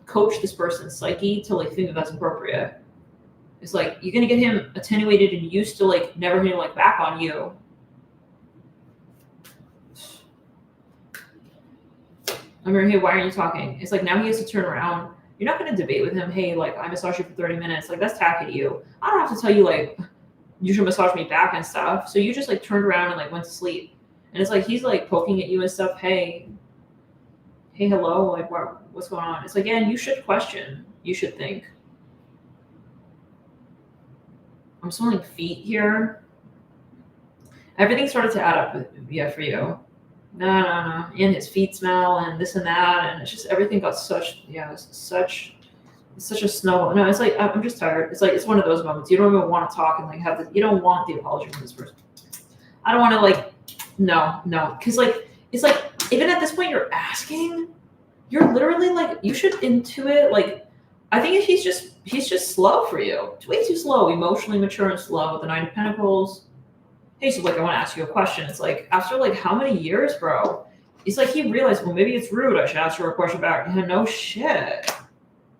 coach this person's psyche to, like, think that that's appropriate. It's like you're going to get him attenuated and used to, like, never hitting, like, back on you. I'm here, hey, why aren't you talking? It's like now he has to turn around. You're not going to debate with him, hey, like, I massage you for 30 minutes. Like, that's tacky to you. I don't have to tell you, like, you should massage me back and stuff. So you just, like, turned around and, like, went to sleep. And it's like he's, like, poking at you and stuff. Hey, hello, like, what's going on? It's like, yeah, and you should question. You should think. I'm smelling feet here. Everything started to add up, for you. No. And his feet smell and this and that. And it's just everything got such a snow. No, it's like, I'm just tired. It's like, it's one of those moments. You don't even want to talk and, like, you don't want the apology from this person. I don't want to, like, no. Because, like, it's like, even at this point you're asking, you're literally, like, you should intuit, like, I think he's just slow for you. It's way too slow, emotionally mature and slow with the Nine of Pentacles. Hey, so, like, I want to ask you a question. It's like, after, like, how many years, bro? It's like he realized, well, maybe it's rude. I should ask her a question back. No shit.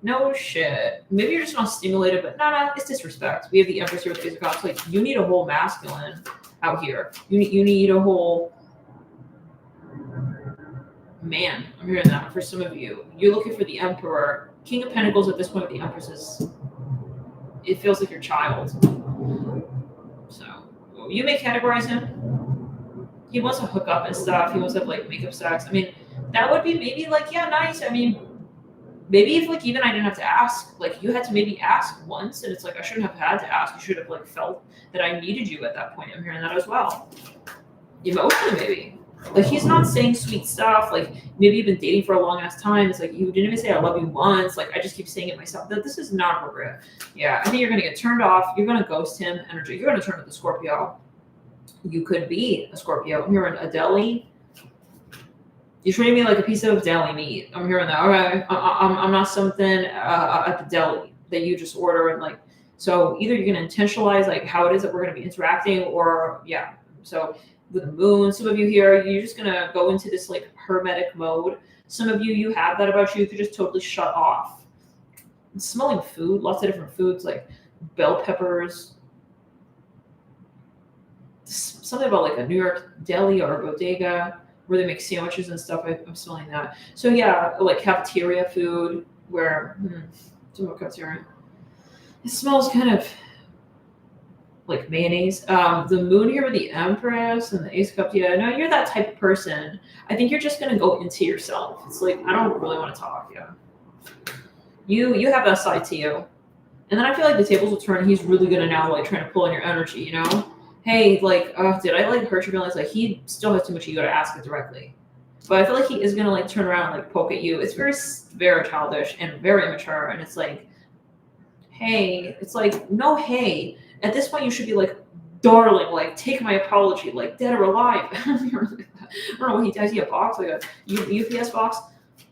Maybe you're just not stimulated, but no, it's disrespect. We have the Empress here with Ace of Cups. Like, you need a whole masculine out here. You need a whole man. I'm hearing that for some of you. You're looking for the Emperor. King of Pentacles at this point with the Empress it feels like your child. So you may categorize him. He wants to hook up and stuff. He wants to have, like, makeup sex. I mean, that would be maybe, like, yeah, nice. I mean, maybe if, like, even I didn't have to ask, like, you had to maybe ask once, and it's like, I shouldn't have had to ask. You should have, like, felt that I needed you at that point. I'm hearing that as well. Emotionally, maybe. Like, he's not saying sweet stuff. Like, maybe you've been dating for a long ass time. It's like, you didn't even say I love you once. Like, I just keep saying it myself. That this is not appropriate. Yeah, I think you're going to get turned off. You're going to ghost him. Energy. You're going to turn to the Scorpio. You could be a Scorpio. You're in a deli. You treat me like a piece of deli meat. I'm hearing that. Okay, I'm not something at the deli that you just order and, like. So either you're going to intentionalize, like, how it is that we're going to be interacting, or yeah. So with the moon, some of you here, you're just going to go into this, like, hermetic mode. Some of you have that about you. You could just totally shut off. Smelling food, lots of different foods, like bell peppers. Something about, like, a New York deli or a bodega where they make sandwiches and stuff. I'm smelling that. So yeah, like cafeteria food where, some cafeteria. It smells kind of like mayonnaise. The moon here with the Empress and the Ace of Cups. Yeah, no, you're that type of person. I think you're just going to go into yourself. It's like, I don't really want to talk. Yeah. You have that side to you. And then I feel like the tables will turn. He's really going to now, like, trying to pull in your energy, you know? Hey, like, did I, like, hurt your feelings? Like, he still has too much ego to ask it directly. But I feel like he is going to, like, turn around and, like, poke at you. It's very, very childish and very immature. And it's like, hey, it's like, no, hey. At this point, you should be like, darling, like, take my apology, like, dead or alive. I don't know what he does. He a box, like a UPS box,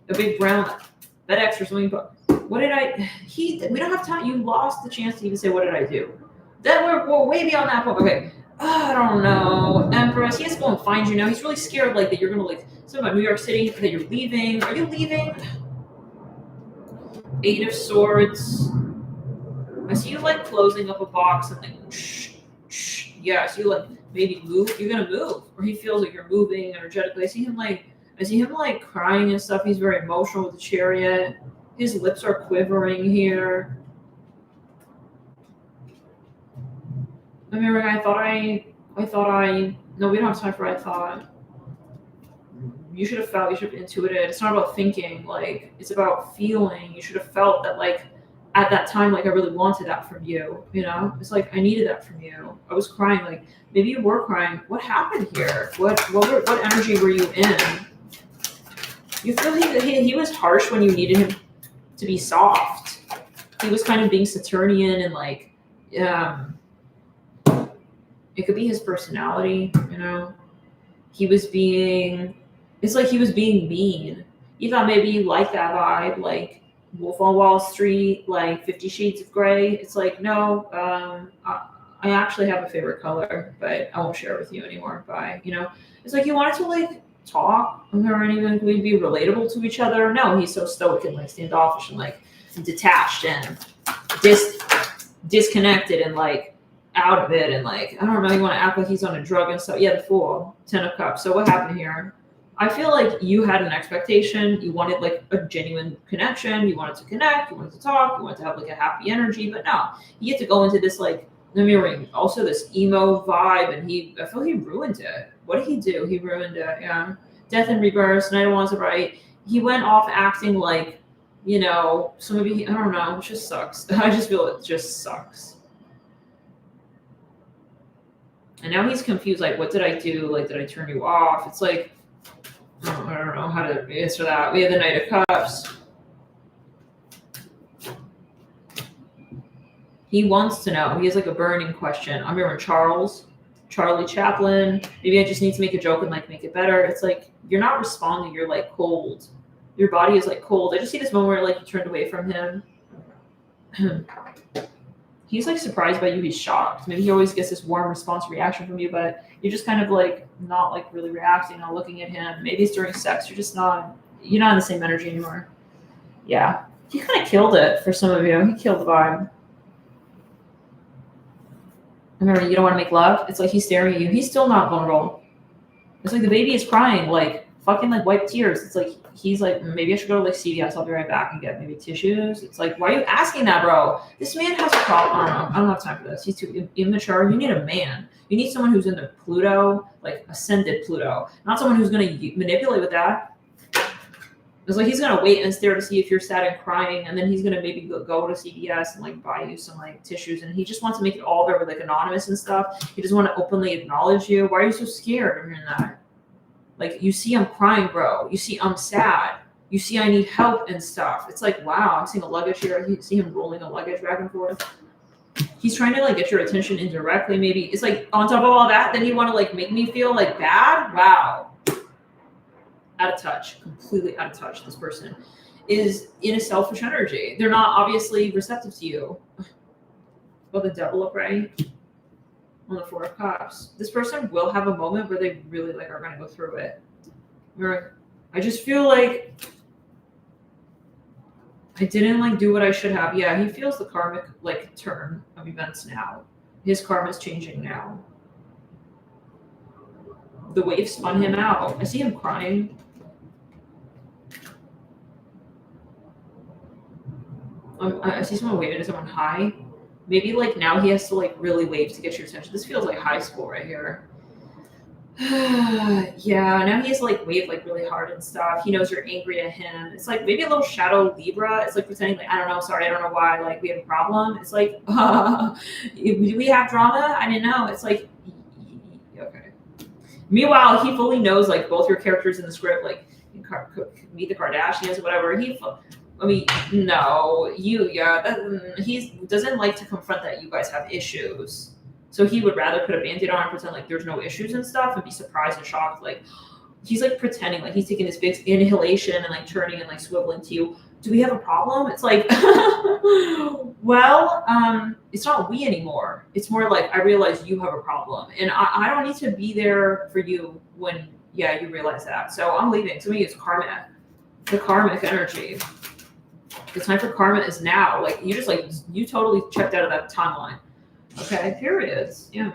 a big brown FedEx or something. But what did we don't have time. You lost the chance to even say, what did I do? Then we're way beyond that point. Okay. I don't know. Empress, he has to go and find you now. He's really scared, like, that you're going to, like, something about New York City, that you're leaving. Are you leaving? Eight of Swords. I see you, like, closing up a box and, like, yeah, so you, like, maybe move. You're going to move. Or he feels like you're moving energetically. I see him, like, I see him like crying and stuff. He's very emotional with the Chariot. His lips are quivering here. I mean, I thought no, we don't have time for I thought. You should have felt, you should have intuited. It's not about thinking, like, it's about feeling. You should have felt that, like, at that time, like, I really wanted that from you, you know? It's like, I needed that from you. I was crying, like, maybe you were crying. What happened here? What energy were you in? You feel he was harsh when you needed him to be soft. He was kind of being Saturnian and, like, it could be his personality, you know? It's like he was being mean. You thought maybe you liked that vibe, like Wolf on Wall Street, like 50 Shades of Grey. It's like, no, I actually have a favorite color, but I won't share it with you anymore. Bye. You know, it's like he wanted to like talk or anything. We'd be relatable to each other. No, he's so stoic and like standoffish and like detached and disconnected and like out of it and like, I don't know, you want to act like he's on a drug and stuff. Yeah, the Fool, 10 of Cups. So what happened here? I feel like you had an expectation. You wanted like a genuine connection. You wanted to connect. You wanted to talk. You wanted to have like a happy energy. But no, you get to go into this like, also this emo vibe, and I feel he ruined it. What did he do? He ruined it. Yeah, Death in Reverse. Night of Wands to Right. He went off acting like, you know, so maybe I don't know. It just sucks. I just feel it just sucks. And now he's confused. Like, what did I do? Like, did I turn you off? It's like, I don't know how to answer that. We have the Knight of Cups. He wants to know. He has like a burning question. I'm hearing Charlie Chaplin. Maybe I just need to make a joke and like make it better. It's like, you're not responding. You're like cold. Your body is like cold. I just see this moment where like you turned away from him. He's like surprised by you. He's shocked. Maybe he always gets this warm response reaction from you, but you're just kind of like not like really reacting, not looking at him. Maybe it's during sex. You're not in the same energy anymore. Yeah. He kind of killed it for some of you. He killed the vibe. Remember, you don't want to make love? It's like he's staring at you. He's still not vulnerable. It's like the baby is crying, like fucking like wipe tears. It's like he's like, maybe I should go to like CVS. I'll be right back and get maybe tissues. It's like, why are you asking that, bro? This man has a problem. I don't have time for this. He's too immature. You need a man. You need someone who's in the Pluto, like ascended Pluto, not someone who's going to manipulate with that. It's like he's gonna wait and stare to see if you're sad and crying, and then he's gonna maybe go to CVS and like buy you some like tissues, and he just wants to make it all very like anonymous and stuff. He doesn't want to openly acknowledge you. Why are you so scared of hearing that? Like, you see I'm crying, bro. You see I'm sad. You see I need help and stuff. It's like, wow, I'm seeing a luggage here. You see him rolling a luggage back and forth. He's trying to like get your attention indirectly. Maybe it's like on top of all that, then you want to like make me feel like bad. Wow. Out of touch, completely out of touch. This person is in a selfish energy. They're not obviously receptive to you. Well, the Devil upright on the Four of Cups. This person will have a moment where they really like are going to go through it. I just feel like I didn't like do what I should have. Yeah, he feels the karmic like turn of events now. His karma is changing now. The wave spun him out. I see him crying. I see someone waving to someone high. Maybe like now he has to like really wave to get your attention. This feels like high school right here. Yeah, now he has to like wave like really hard and stuff. He knows you're angry at him. It's like maybe a little shadow Libra. It's like pretending like, I don't know, sorry, I don't know why, like we have a problem. It's like, do we have drama? I didn't know. It's like, okay. Meanwhile, he fully knows like both your characters in the script, like Meet the Kardashians, whatever. He doesn't like to confront that you guys have issues. So he would rather put a Band-Aid on and pretend like there's no issues and stuff and be surprised and shocked. Like he's like pretending like he's taking this big inhalation and like turning and like swiveling to you. Do we have a problem? It's like, well, it's not we anymore. It's more like I realize you have a problem and I don't need to be there for you when, you realize that. So I'm leaving. To me, it's karma, the karmic energy. The time for karma is now. Like you totally checked out of that timeline. Okay, periods. Yeah.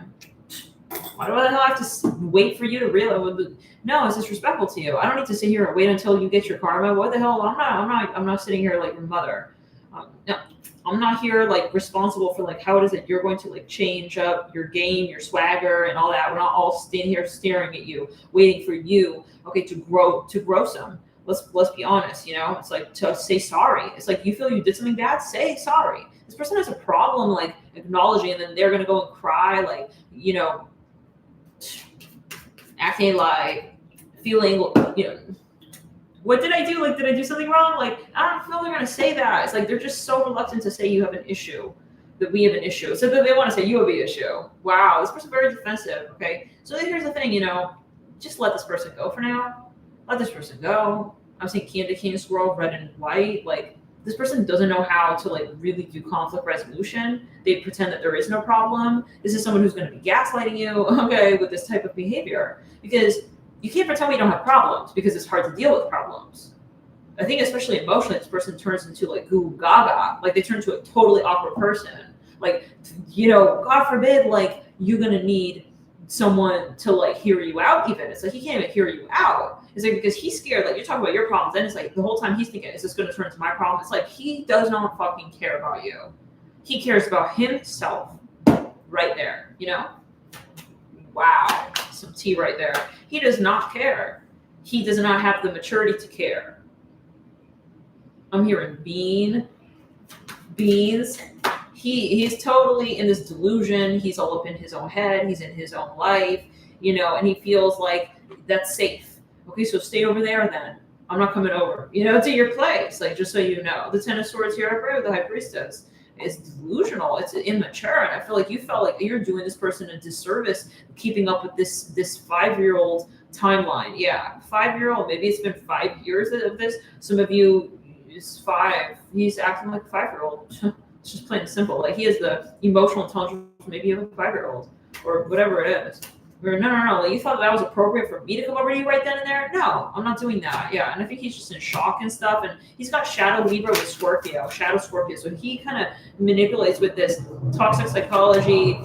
Why do I have to wait for you to realize? No, it's disrespectful to you. I don't need to sit here and wait until you get your karma. What the hell? I'm not sitting here like your mother. No, I'm not here like responsible for like how it is that you're going to like change up your game, your swagger, and all that. We're not all standing here staring at you, waiting for you, okay, to grow some. Let's be honest. You know, it's like to say sorry. It's like you feel you did something bad, say sorry. This person has a problem like acknowledging, and then they're gonna go and cry like, you know, acting like feeling, you know, what did I do? Like, did I do something wrong? Like, I don't feel they're gonna say that. It's like they're just so reluctant to say you have an issue, that we have an issue. So that they want to say you have an issue. Wow, this person's very defensive. Okay, so here's the thing, you know, just let this person go for now. Let this person go. I'm saying candy cane swirl, red and white. Like, this person doesn't know how to like really do conflict resolution. They pretend that there is no problem. This is someone who's going to be gaslighting you, okay, with this type of behavior, because you can't pretend we don't have problems, because it's hard to deal with problems. I think especially emotionally, this person turns into like goo gaga, like they turn into a totally awkward person. Like, you know, God forbid, like you're gonna need someone to like hear you out. Even it's like he can't even hear you out. It's like because he's scared. Like you're talking about your problems, and it's like the whole time he's thinking, is this going to turn into my problem? It's like he does not fucking care about you. He cares about himself, right there. You know. Wow, some tea right there. He does not care. He does not have the maturity to care. I'm hearing beans. He's totally in this delusion. He's all up in his own head. He's in his own life, you know, and he feels like that's safe. Okay, so stay over there then. I'm not coming over, you know, to your place. Like, just so you know, the Ten of Swords here, I agree with the High Priestess. It's delusional. It's immature, and I feel like you felt like you're doing this person a disservice, keeping up with this 5-year-old timeline. Yeah, 5-year-old. Maybe it's been 5 years of this. Some of you is 5. He's acting like a 5-year-old. It's just plain and simple. Like he has the emotional intelligence maybe of a 5-year-old or whatever it is. Or no. Like, you thought that was appropriate for me to come over to you right then and there? No, I'm not doing that. Yeah, and I think he's just in shock and stuff. And he's got Shadow Libra with Scorpio, Shadow Scorpio. So he kind of manipulates with this toxic psychology.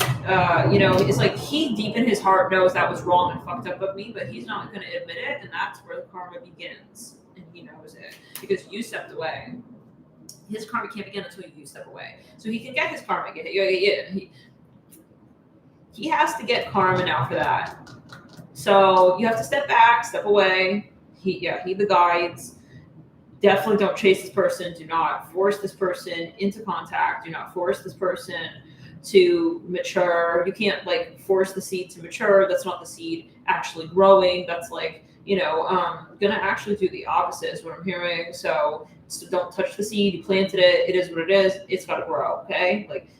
You know, it's like he deep in his heart knows that was wrong and fucked up of me, but he's not going to admit it. And that's where the karma begins. And he knows it because you stepped away. His karma can't begin until you step away. So he can get his karma. He has to get karma now for that. So you have to step back, step away. Heed the guides. Definitely don't chase this person. Do not force this person into contact. Do not force this person to mature. You can't like force the seed to mature. That's not the seed actually growing. That's like, you know, gonna actually do the opposite is what I'm hearing. So don't touch the seed. You planted it. It is what it is. It's got to grow. Okay, like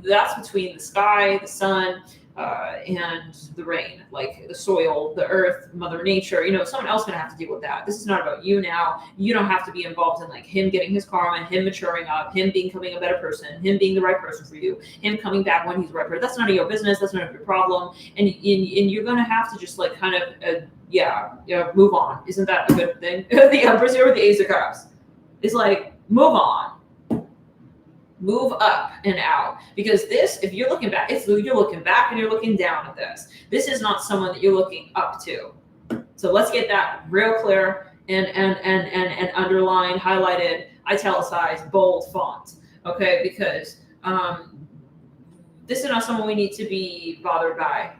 that's between the sky, the sun, and the rain, like the soil, the earth, Mother Nature. You know, someone else gonna have to deal with that. This is not about you now. You don't have to be involved in like him getting his karma, him maturing up, him becoming a better person, him being the right person for you, him coming back when he's the right person. That's none of your business. That's none of your problem. And you're gonna have to just like kind of move on. Isn't that a good thing? The Empress here with the Ace of Cups. It's like move on. Move up and out, because this, if you're looking back, you're looking back and you're looking down at this. This is not someone that you're looking up to. So let's get that real clear and underlined, highlighted, italicized, bold font. Okay, because this is not someone we need to be bothered by.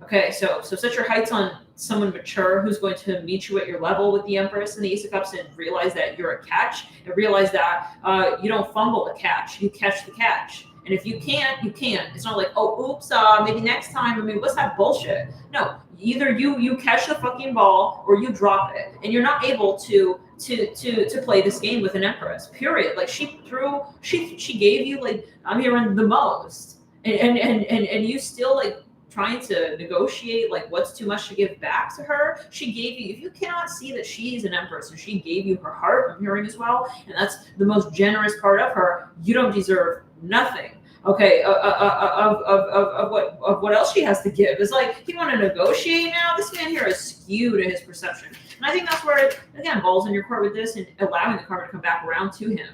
Okay, so set your heights on someone mature who's going to meet you at your level with the Empress and the Ace of Cups, and realize that you're a catch, and realize that you don't fumble a catch, you catch the catch. And if you can't, you can't. It's not like, oh, oops, maybe next time. I mean, what's that bullshit? No, either you catch the fucking ball or you drop it, and you're not able to play this game with an Empress. Period. Like she gave you like, I'm hearing the most, and you still like trying to negotiate like what's too much to give back to her. She gave you, if you cannot see that she's an Empress and she gave you her heart, I'm hearing as well, and that's the most generous part of her, you don't deserve nothing. Okay, of what else she has to give. It's like, you want to negotiate now? This man here is skewed in his perception. And I think that's where, again, balls in your court with this and allowing the karma to come back around to him.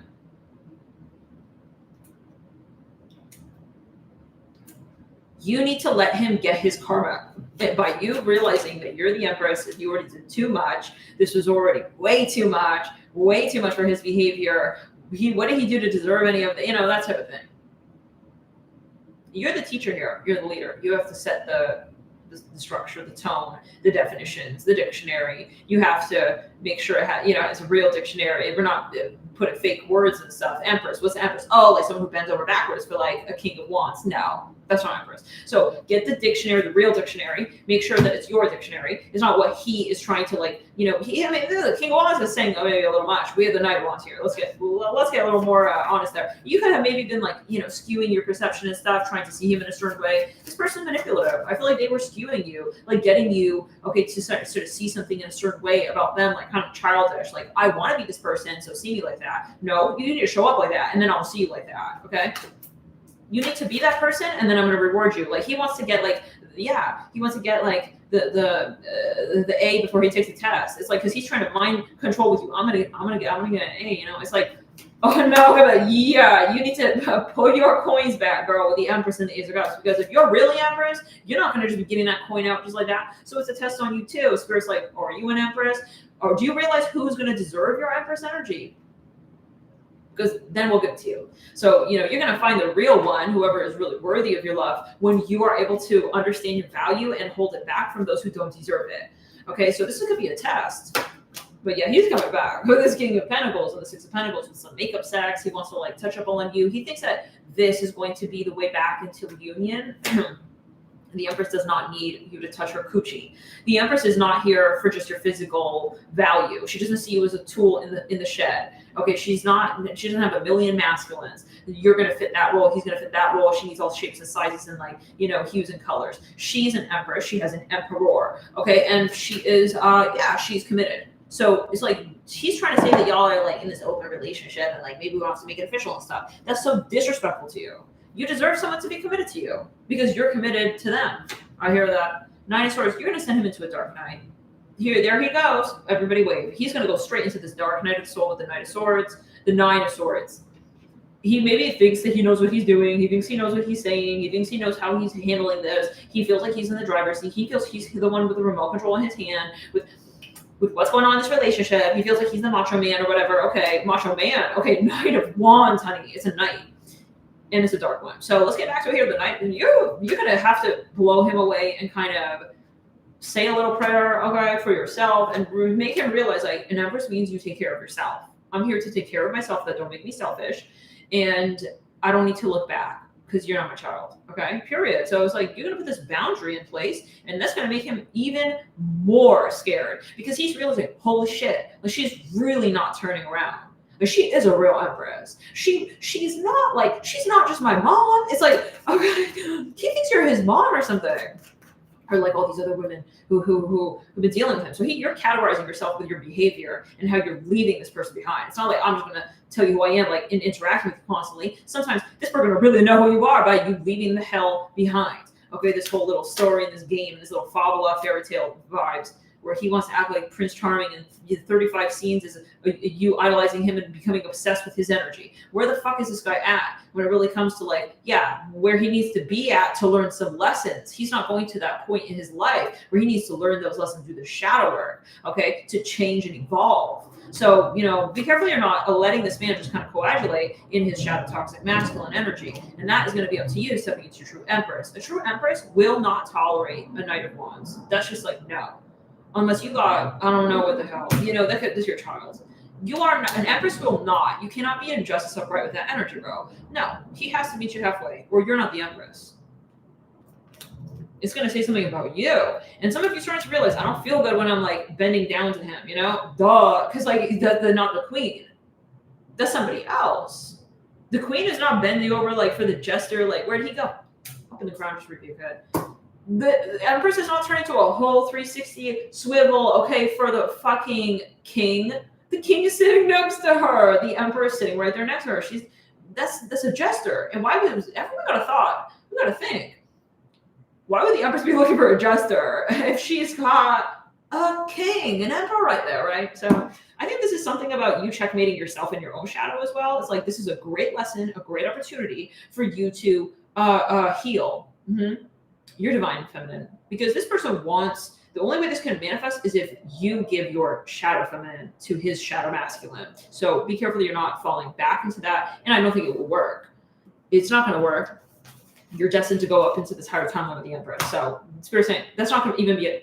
You need to let him get his karma. And by you realizing that you're the Empress, if you already did too much, this was already way too much for his behavior. What did he do to deserve any of the, that type of thing. You're the teacher here. You're the leader. You have to set the structure, the tone, the definitions, the dictionary. You have to make sure it's a real dictionary. We're not putting fake words and stuff. Empress, what's the Empress? Oh, like someone who bends over backwards for like a King of Wands. No, that's not Empress. So get the dictionary, the real dictionary. Make sure that it's your dictionary. It's not what he is trying to the King of Wands is saying, oh, maybe a little much. We have the Knight of Wands here. Let's get a little more honest there. You could have maybe been skewing your perception and stuff, trying to see him in a certain way. This person's manipulative. I feel like they were skewing you, like getting you, to sort of see something in a certain way about them, like kind of childish. Like, I want to be this person, so see me like that. No, you need to show up like that, and then I'll see you like that, okay? You need to be that person, and then I'm going to reward you. Like, he wants to get the A before he takes the test. It's like, because he's trying to mind control with you. I'm gonna get an A. It's like, oh no, yeah, you need to pull your coins back, girl, with the Empress and the Ace of Cups. Because if you're really Empress, you're not gonna just be getting that coin out just like that. So it's a test on you too. Spirit's like, are you an Empress? Or do you realize who's gonna deserve your Empress energy? Because then we'll get to you. So, you're going to find the real one, whoever is really worthy of your love, when you are able to understand your value and hold it back from those who don't deserve it. Okay, so this is going to be a test. But yeah, he's coming back with this King of Pentacles and the Six of Pentacles with some makeup sex. He wants to touch up on you. He thinks that this is going to be the way back into union. The Empress does not need you to touch her coochie. The Empress is not here for just your physical value. She doesn't see you as a tool in the shed. Okay, she doesn't have a million masculines. You're gonna fit that role, he's gonna fit that role. She needs all shapes and sizes and hues and colors. She's an Empress, she has an Emperor. Okay, and she is she's committed. So it's like he's trying to say that y'all are in this open relationship and maybe we want to make it official and stuff. That's so disrespectful to you. You deserve someone to be committed to you because you're committed to them. I hear that. Nine of Swords, you're going to send him into a dark night. There he goes. Everybody wave. He's going to go straight into this dark night of soul with the Knight of Swords, the Nine of Swords. He maybe thinks that he knows what he's doing. He thinks he knows what he's saying. He thinks he knows how he's handling this. He feels like he's in the driver's seat. He feels he's the one with the remote control in his hand with what's going on in this relationship. He feels like he's the macho man or whatever. Okay, macho man. Okay, Knight of Wands, honey. It's a knight. And it's a dark one. So let's get back to it here. The Knight, and you're gonna have to blow him away and kind of say a little prayer, okay, for yourself, and make him realize an Empress means you take care of yourself. I'm here to take care of myself. That don't make me selfish, and I don't need to look back because you're not my child. Okay, period. So it's you're gonna put this boundary in place, and that's gonna make him even more scared because he's realizing, holy shit, she's really not turning around. She is a real Empress. She's not just my mom. It's okay, he thinks you're his mom or something. Or all these other women who've been dealing with him. So you're categorizing yourself with your behavior and how you're leaving this person behind. It's not I'm just gonna tell you who I am, in interacting with you constantly. Sometimes this person will really know who you are by you leaving the hell behind. Okay, this whole little story in this game, this little fabula fairy tale vibes, where he wants to act like Prince Charming and 35 scenes is you idolizing him and becoming obsessed with his energy. Where the fuck is this guy at when it really comes to where he needs to be at to learn some lessons? He's not going to that point in his life where he needs to learn those lessons through the shadow work, okay, to change and evolve. So, be careful you're not letting this man just kind of coagulate in his shadow toxic masculine energy. And that is going to be up to you stepping into true Empress. A true Empress will not tolerate a Knight of Wands. That's just no. Unless you got, I don't know what the hell, this is your child. You are not, an Empress will not. You cannot be in justice upright with that energy, bro. No, he has to meet you halfway, or you're not the Empress. It's going to say something about you. And some of you start to realize, I don't feel good when I'm bending down to him, duh. Because the not the queen. That's somebody else. The queen is not bending over for the jester, where'd he go? Up in the ground, just repeat your head. The Empress is not turning to a whole 360 swivel, okay, for the fucking king. The king is sitting next to her. The Emperor is sitting right there next to her. That's a jester. And why would everyone got a thought? We gotta think. Why would the Empress be looking for a jester if she's got a king, an emperor right there, right? So I think this is something about you checkmating yourself in your own shadow as well. It's this is a great lesson, a great opportunity for you to heal. Mm-hmm. You're divine feminine, because this person wants, the only way this can manifest is if you give your shadow feminine to his shadow masculine. So be careful that you're not falling back into that. And I don't think it will work. It's not going to work. You're destined to go up into this higher timeline with the Empress. So Spirit saying that's not going to even be a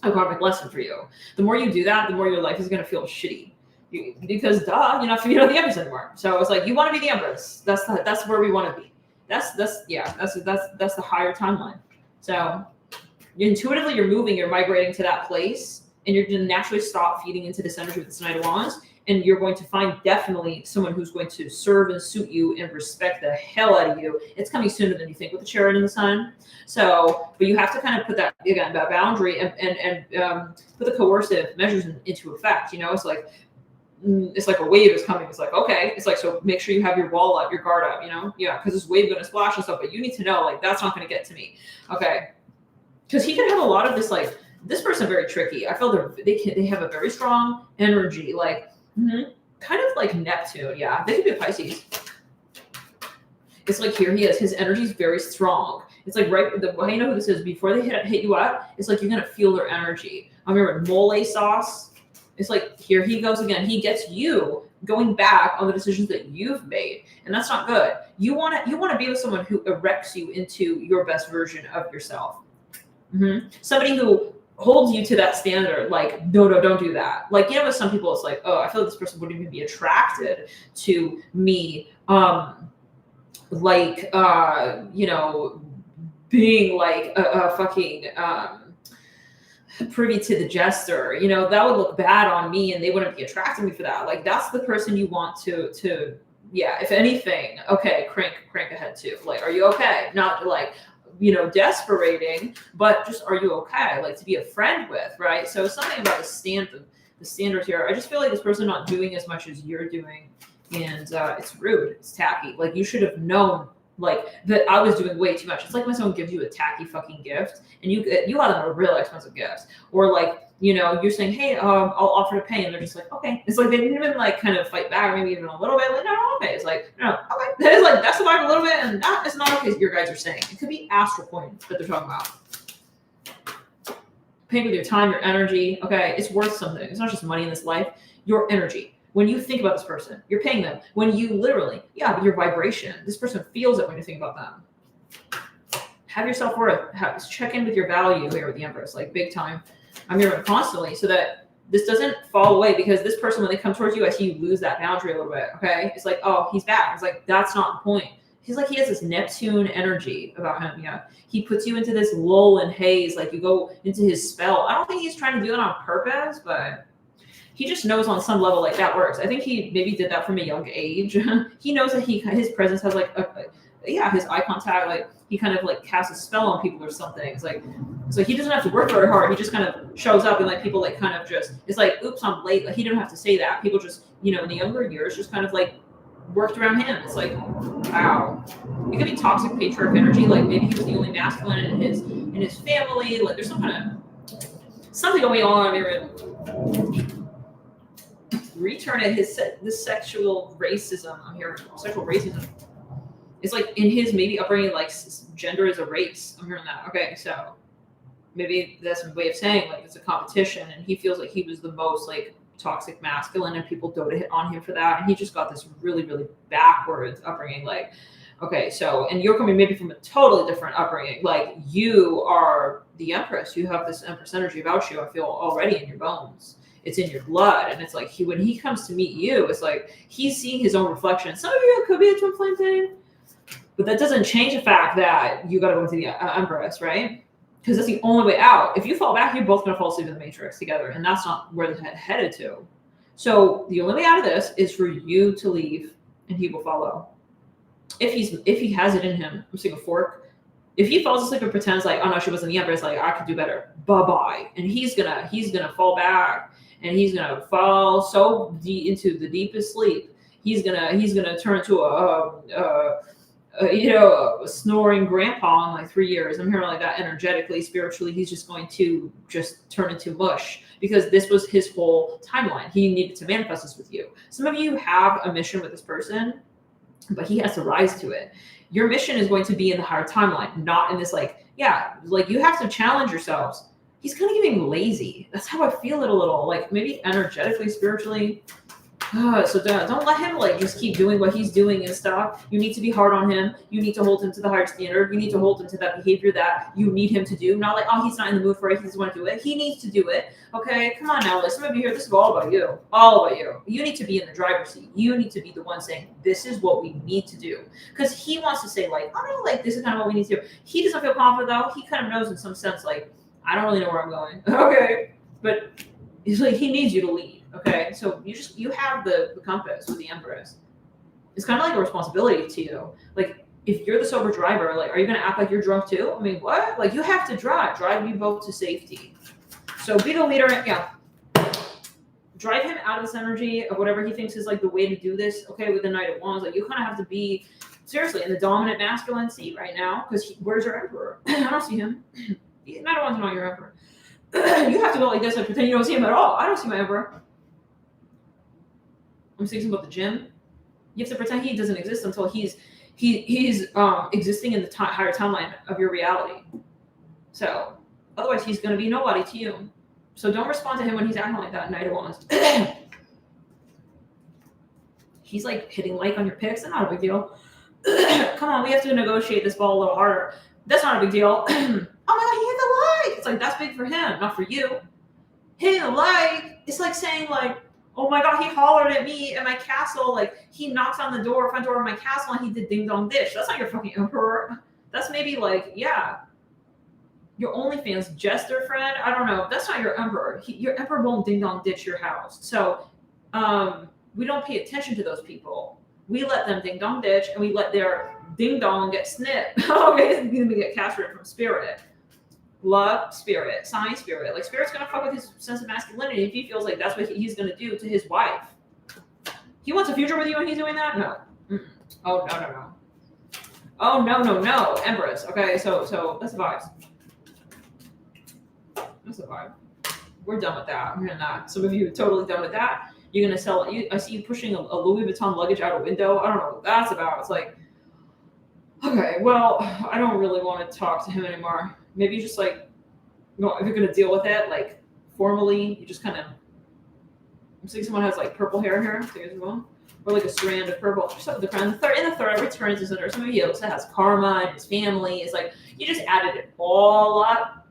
karmic lesson for you. The more you do that, the more your life is going to feel shitty. Because you're not the Empress anymore. So it's like, you want to be the Empress. That's where we want to be. That's the higher timeline. So intuitively you're moving, you're migrating to that place, and you're going to naturally stop feeding into this energy with this Knight of Wands, and you're going to find definitely someone who's going to serve and suit you and respect the hell out of you. It's coming sooner than you think with the Chariot and the Sun. So, but you have to kind of put that, again, that boundary and put the coercive measures into effect. It's like a wave is coming. It's like, okay. It's like, so make sure you have your wall up, your guard up, Yeah, because this wave is going to splash and stuff, but you need to know, like, that's not going to get to me. Okay. Because he can have a lot of this, like, this person very tricky. I feel they have a very strong energy, like, kind of like Neptune. Yeah, they could be a Pisces. It's like, here he is. His energy is very strong. It's like, right, how you know who this is? Before they hit you up, it's like you're going to feel their energy. I remember mole sauce. It's like, here he goes again. He gets you going back on the decisions that you've made, and that's not good. You want to be with someone who erects you into your best version of yourself. Somebody who holds you to that standard. Like, no, don't do that. Like, with some people, it's like, oh, I feel like this person wouldn't even be attracted to me. Being like a fucking privy to the jester, that would look bad on me, and they wouldn't be attracted to me for that. Like, that's the person you want to if anything, okay, crank ahead too. Like, are you okay? Not like, desperating, but just, are you okay? Like, to be a friend with, right? So something about the standard here. I just feel like this person not doing as much as you're doing, and it's rude. It's tacky. Like, you should have known, like, that I was doing way too much. It's like when someone gives you a tacky fucking gift, and you got them a real expensive gift, or like, you're saying, hey, I'll offer to pay, and they're just like, okay. It's like they didn't even like kind of fight back, maybe even a little bit. Like, no, okay. It's like, no, okay. That is like, that's the vibe a little bit, and that is not okay. Your guys are saying it could be astral points that they're talking about. Paying with your time, your energy. Okay, it's worth something. It's not just money in this life. Your energy. When you think about this person, you're paying them. When you literally, but your vibration. This person feels it when you think about them. Have your self-worth. Check in with your value here with the Empress, like, big time. I'm here constantly, so that this doesn't fall away, because this person, when they come towards you, I see you lose that boundary a little bit. Okay, it's like, oh, he's back. It's like, that's not the point. He's like, he has this Neptune energy about him. Yeah, he puts you into this lull and haze, like you go into his spell. I don't think he's trying to do it on purpose, but he just knows on some level, like, that works. I think he maybe did that from a young age. He knows that his presence has like his eye contact, like he kind of like casts a spell on people or something. It's like he doesn't have to work very hard. He just kind of shows up, and like people like kind of just, it's like, oops, I'm late. Like, he didn't have to say that. People just, in the younger years, just kind of like worked around him. It's like, wow. It could be toxic patriarch energy. Like, maybe he was the only masculine in his family. Like, there's some kind of something going on here. Return at this sexual racism. I'm hearing sexual racism. It's like in his maybe upbringing, like gender is a race. I'm hearing that. Okay, so maybe that's a way of saying like it's a competition, and he feels like he was the most like toxic masculine, and people doted on him for that, and he just got this really, really backwards upbringing. Like, okay, so, and you're coming maybe from a totally different upbringing. Like, you are the Empress. You have this Empress energy about you. I feel already in your bones. It's in your blood, and it's like when he comes to meet you, it's like he's seeing his own reflection. Some of you could be a twin flame thing, but that doesn't change the fact that you got to go into the Empress, right? Because that's the only way out. If you fall back, you're both going to fall asleep in the Matrix together, and that's not where they're headed to. So the only way out of this is for you to leave, and he will follow. If he has it in him, I'm seeing a fork. If he falls asleep and pretends like, oh no, she wasn't the Empress, like I could do better. Bye-bye. And he's gonna fall back. And he's gonna fall so deep into the deepest sleep. He's gonna turn into a snoring grandpa in like 3 years. I'm hearing like that energetically, spiritually. He's just going to just turn into mush, because this was his whole timeline. He needed to manifest this with you. Some of you have a mission with this person but he has to rise to it. Your mission is going to be in the higher timeline, not in this like, yeah, like you have to challenge yourselves. He's kind of getting lazy. That's how I feel it a little, like maybe energetically, spiritually. So don't let him like just keep doing what he's doing and stuff. You need to be hard on him. You need to hold him to the higher standard. You need to hold him to that behavior that you need him to do. Not like, oh, he's not in the mood for it. He doesn't want to do it. He needs to do it. Okay, come on now. Like some of you here, this is all about you. All about you. You need to be in the driver's seat. You need to be the one saying, this is what we need to do. Because he wants to say like, oh no, like this is kind of what we need to do. He doesn't feel confident though. He kind of knows in some sense like, I don't really know where I'm going. Okay, but he's like, he needs you to lead. Okay, so you have the compass with the Empress. It's kind of like a responsibility to you. Like if you're the sober driver, like are you gonna act like you're drunk too? I mean, what? Like you have to drive you both to safety. So be the leader. Yeah, drive him out of this energy of whatever he thinks is like the way to do this. Okay, with the Knight of Wands, like you kind of have to be seriously in the dominant masculine seat right now. Because where's your Emperor? I don't see him. Knight of Wands is not your Emperor. You have to go like this and pretend you don't see him at all. I don't see my Emperor. I'm saying something about the gym. You have to pretend he doesn't exist until he's existing in the higher timeline of your reality. So otherwise, he's going to be nobody to you. So don't respond to him when he's acting like that. Knight of Wands. He's like hitting like on your pics. That's not a big deal. Come on, we have to negotiate this ball a little harder. That's not a big deal. Oh my God, he hit the like. It's like that's big for him, not for you. Hitting a like, it's like saying like, oh my God, he hollered at me at my castle. Like he knocks on the front door of my castle and he did ding dong dish. That's not your fucking Emperor. That's maybe like, yeah, your OnlyFans jester friend. I don't know. That's not your Emperor. Your Emperor won't ding dong ditch your house. So we don't pay attention to those people. We let them ding dong ditch and we let their ding dong get snipped. Okay, it's going to get castrated from spirit. Love, spirit, sign, spirit. Like spirit's gonna fuck with his sense of masculinity if he feels like that's what he's gonna do to his wife. He wants a future with you and he's doing that? No. Mm-mm. Oh no. Oh no, Empress. Okay, so that's the vibes. That's the vibe. We're done with that. I'm hearing that. Some of you are totally done with that. You're gonna sell it. I see you pushing a Louis Vuitton luggage out a window. I don't know what that's about. It's like, okay, well, I don't really want to talk to him anymore. Maybe just like, no, if you're gonna deal with it, like formally, you just kind of. I'm seeing someone has like purple hair here, or like a strand of purple. So the crown, in the third returns is under. Some of you also has karma and his family. It's like you just added it all up.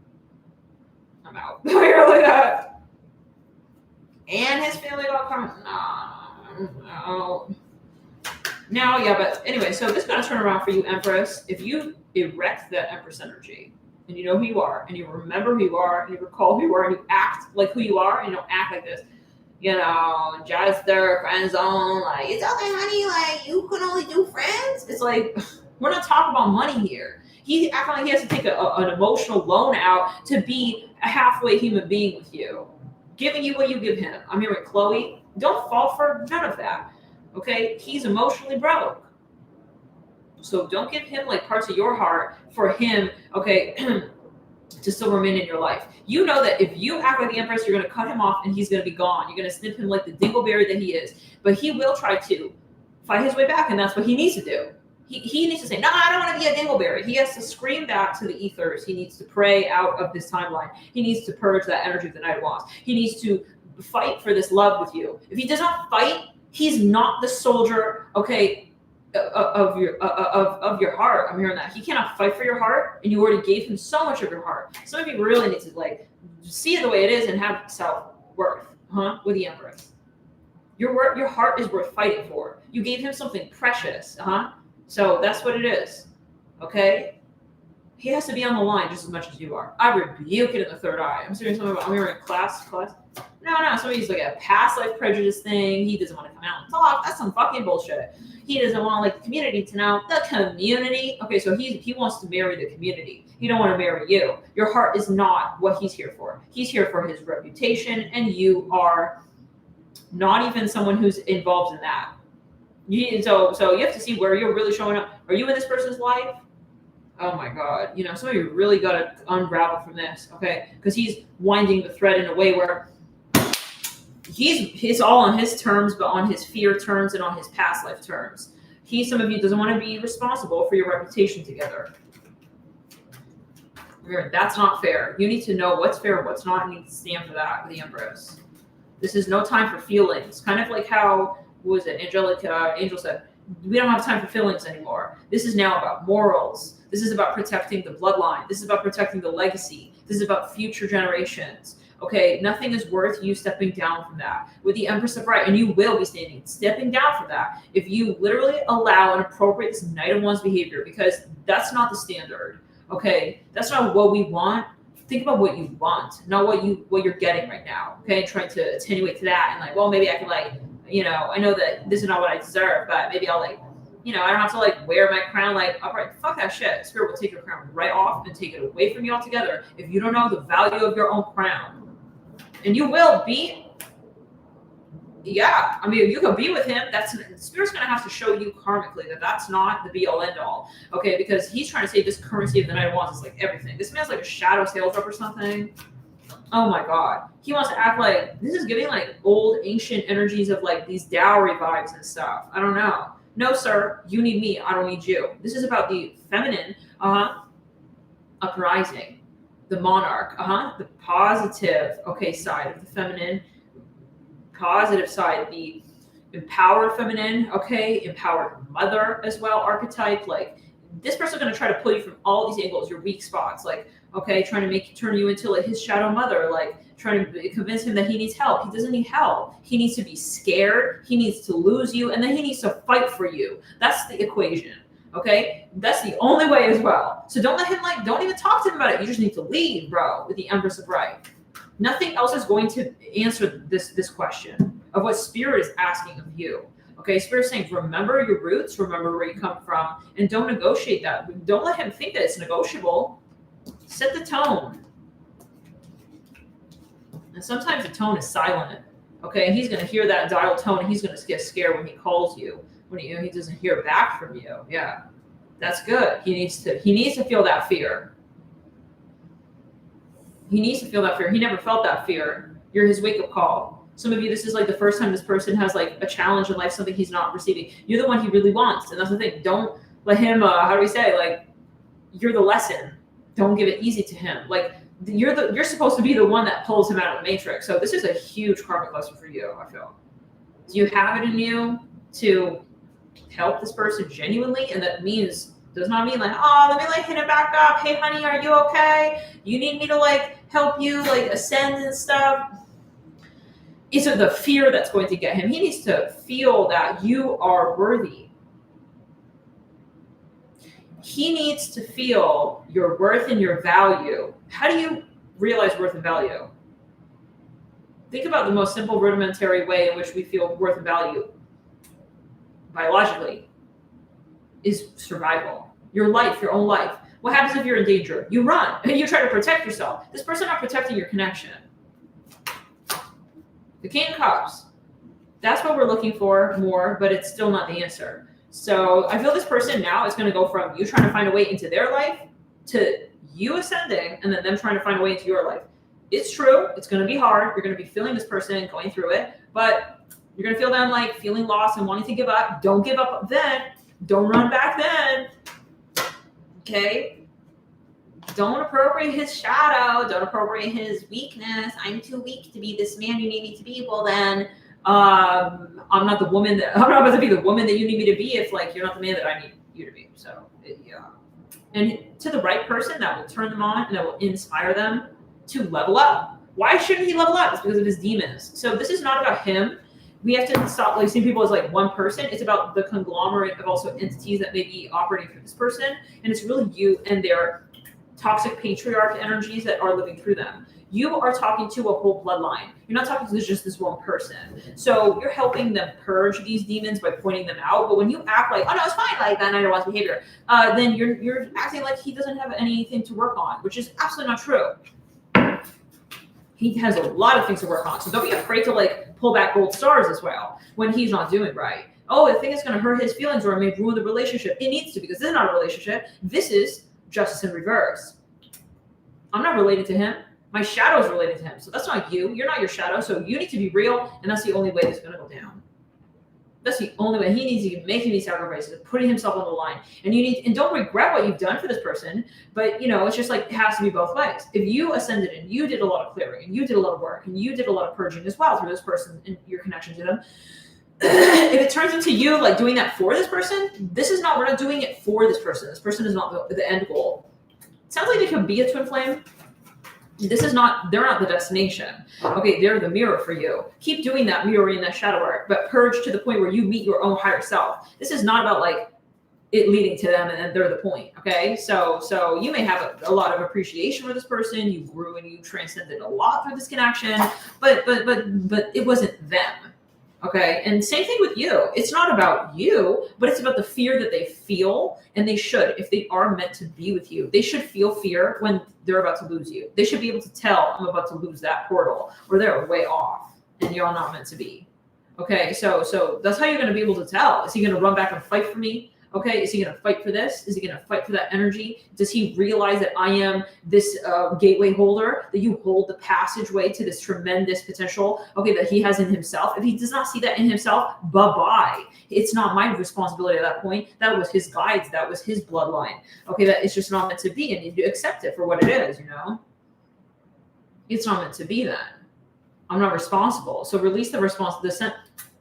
I'm out. You're like that. And his family got karma. No. Now, yeah, but anyway, so this is gonna turn around for you, Empress. If you erect that Empress energy. And you know who you are, and you remember who you are, and you recall who you are, and you act like who you are, and you don't act like this, you know, jester, friend zone, like, it's okay, honey, like, you can only do friends? It's like, we're not talking about money here. He acting like he has to take an emotional loan out to be a halfway human being with you, giving you what you give him. I'm here with Chloe. Don't fall for none of that, okay? He's emotionally broke. So don't give him like parts of your heart for him, okay, to still remain in your life. You know that if you act like the Empress, you're going to cut him off and he's going to be gone. You're going to snip him like the dingleberry that he is. But he will try to fight his way back, and that's what he needs to do. He needs to say, no, I don't want to be a dingleberry. He has to scream back to the ethers. He needs to pray out of this timeline. He needs to purge that energy that Knight of Wands. He needs to fight for this love with you. If he does not fight, he's not the soldier, okay, of your heart. I'm hearing that. He cannot fight for your heart, and you already gave him so much of your heart. Some of you really need to like see it the way it is and have self-worth, with the Empress. Your heart is worth fighting for. You gave him something precious, So that's what it is. Okay? He has to be on the line just as much as you are. I rebuke it in the third eye. I'm hearing something about I'm hearing class. No, somebody's like a past life prejudice thing. He doesn't want to come out and talk. That's some fucking bullshit. He doesn't want like the community to know. The community. Okay, so he wants to marry the community. He don't want to marry you. Your heart is not what he's here for. He's here for his reputation, and you are not even someone who's involved in that. So you have to see where you're really showing up. Are you in this person's life? Oh my God. You know, some of you really got to unravel from this, okay? Because he's winding the thread in a way where he's all on his terms, but on his fear terms and on his past life terms. Some of you doesn't want to be responsible for your reputation together. That's not fair. You need to know what's fair and what's not, and you need to stand for that with the Empress. This is no time for feelings. Kind of like how, what was it, Angel said, we don't have time for feelings anymore. This is now about morals. This is about protecting the bloodline. This is about protecting the legacy. This is about future generations. Okay, nothing is worth you stepping down from that. With the Empress of Right, and you will be stepping down from that if you literally allow and appropriate this Knight of Wands behavior, because that's not the standard. Okay, that's not what we want. Think about what you want, not what you're getting right now. Okay, trying to attenuate to that and like, well, maybe I can like, you know, I know that this is not what I deserve, but maybe I'll like, you know, I don't have to like wear my crown like upright. Fuck that shit. Spirit will take your crown right off and take it away from you altogether if you don't know the value of your own crown. And you will be, yeah, I mean, you could be with him. Spirit's going to have to show you karmically that that's not the be-all, end-all, okay? Because he's trying to say this currency of the Knight of Wands is like everything. This man's like a shadow sales rep or something. Oh my God. He wants to act like, this is giving like old ancient energies of like these dowry vibes and stuff. I don't know. No, sir, you need me. I don't need you. This is about the feminine, uprising. The monarch, the positive, okay, side of the feminine, positive side, the empowered feminine, okay, empowered mother as well, archetype. Like this person's gonna try to pull you from all these angles, your weak spots, like, okay, trying to turn you into like his shadow mother, like trying to convince him that he needs help. He doesn't need help. He needs to be scared. He needs to lose you, and then he needs to fight for you. That's the equation. Okay, that's the only way as well. So don't let him don't even talk to him about it. You just need to leave, bro, with the Empress of Right. Nothing else is going to answer this question of what Spirit is asking of you. Okay, Spirit is saying, remember your roots, remember where you come from, and don't negotiate that. Don't let him think that it's negotiable. Set the tone. And sometimes the tone is silent. Okay, and he's going to hear that dial tone, and he's going to get scared when he calls you. When he doesn't hear back from you. Yeah, that's good. He needs to feel that fear. He needs to feel that fear. He never felt that fear. You're his wake-up call. Some of you, this is like the first time this person has like a challenge in life, something he's not receiving. You're the one he really wants, and that's the thing. Don't let him. How do we say? Like, you're the lesson. Don't give it easy to him. Like you're supposed to be the one that pulls him out of the matrix. So this is a huge karmic lesson for you. I feel. Do you have it in you to help this person genuinely? And that does not mean like, oh, let me like hit it back up. Hey honey, are you okay? You need me to like help you like ascend and stuff. It's the fear that's going to get him. He needs to feel that you are worthy. He needs to feel your worth and your value. How do you realize worth and value? Think about the most simple rudimentary way in which we feel worth and value biologically is survival. Your life, your own life. What happens if you're in danger? You run and you try to protect yourself. This person not protecting your connection. The King of Cups. That's what we're looking for more, but it's still not the answer. So I feel this person now is going to go from you trying to find a way into their life to you ascending and then them trying to find a way into your life. It's true. It's going to be hard. You're going to be feeling this person going through it, but you're going to feel them like feeling lost and wanting to give up. Don't give up then. Don't run back then. Okay? Don't appropriate his shadow. Don't appropriate his weakness. I'm too weak to be this man you need me to be. Well, then I'm not the woman that I'm not about to be the woman that you need me to be if like you're not the man that I need you to be. So yeah. And to the right person that will turn them on and that will inspire them to level up. Why shouldn't he level up? It's because of his demons. So this is not about him. We have to stop like seeing people as like one person. It's about the conglomerate of also entities that may be operating through this person. And it's really you and their toxic patriarch energies that are living through them. You are talking to a whole bloodline. You're not talking to just this one person. So you're helping them purge these demons by pointing them out. But when you act like, oh no, it's fine, like that Knight of Wands behavior, then you're acting like he doesn't have anything to work on, which is absolutely not true. He has a lot of things to work on. So don't be afraid to like pull back gold stars as well when he's not doing right. Oh, the thing is going to hurt his feelings or it may ruin the relationship. It needs to, because this is not a relationship. This is justice in reverse. I'm not related to him. My shadow is related to him. So that's not you. You're not your shadow. So you need to be real. And that's the only way this is going to go down. That's the only way. He needs to be making these sacrifices, putting himself on the line. And don't regret what you've done for this person, but it's just like, it has to be both ways. If you ascended and you did a lot of clearing and you did a lot of work and you did a lot of purging as well through this person and your connection to them, if it turns into you like doing that for this person, we're not doing it for this person. This person is not the end goal. It sounds like they could be a twin flame. They're not the destination. Okay, they're the mirror for you. Keep doing that mirroring, that shadow work, but purge to the point where you meet your own higher self. This is not about like it leading to them and then they're the point. Okay, so you may have a lot of appreciation for this person. You grew and you transcended a lot through this connection, but it wasn't them. Okay, and same thing with you. It's not about you, but it's about the fear that they feel, and they should, if they are meant to be with you, they should feel fear when they're about to lose you. They should be able to tell, I'm about to lose that portal, or they're way off, and you're not meant to be. Okay, so that's how you're going to be able to tell. Is he going to run back and fight for me? Okay, is he going to fight for this? Is he going to fight for that energy? Does he realize that I am this gateway holder, that you hold the passageway to this tremendous potential, okay, that he has in himself? If he does not see that in himself, bye-bye. It's not my responsibility at that point. That was his guides. That was his bloodline. Okay, that it's just not meant to be, and you accept it for what it is, It's not meant to be then. I'm not responsible. So release the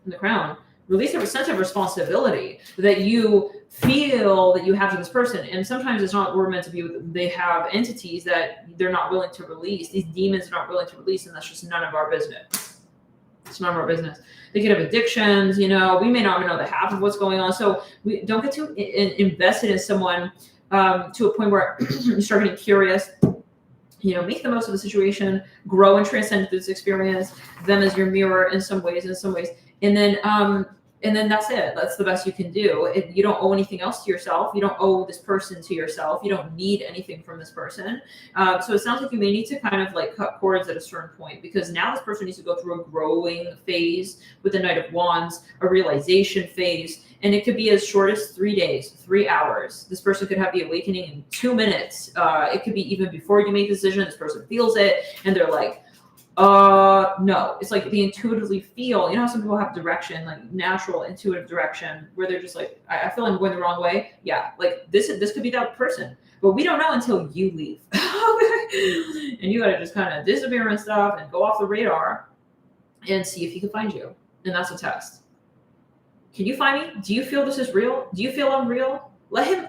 the crown. Release a sense of responsibility that you feel that you have to this person. And sometimes it's not we're meant to be with. They have entities that they're not willing to release. These demons are not willing to release, and that's just none of our business. It's none of our business. They could have addictions, we may not even know the half of what's going on. So we don't get too invested in someone to a point where you start getting curious. Make the most of the situation, grow and transcend this experience, them as your mirror in some ways, and then that's it. That's the best you can do. You don't owe anything else to yourself. You don't owe this person to yourself. You don't need anything from this person. So it sounds like you may need to kind of like cut cords at a certain point, because now this person needs to go through a growing phase with the Knight of Wands, a realization phase. And it could be as short as 3 days, 3 hours. This person could have the awakening in 2 minutes. It could be even before you make the decision, this person feels it and they're like, no. It's like they intuitively feel, how some people have direction, like natural intuitive direction, where they're just like, I feel I'm going the wrong way. Yeah, like this could be that person. But we don't know until you leave. And you gotta just kind of disappear and stuff and go off the radar and see if he can find you. And that's a test. Can you find me? Do you feel this is real? Do you feel I'm real? Let him.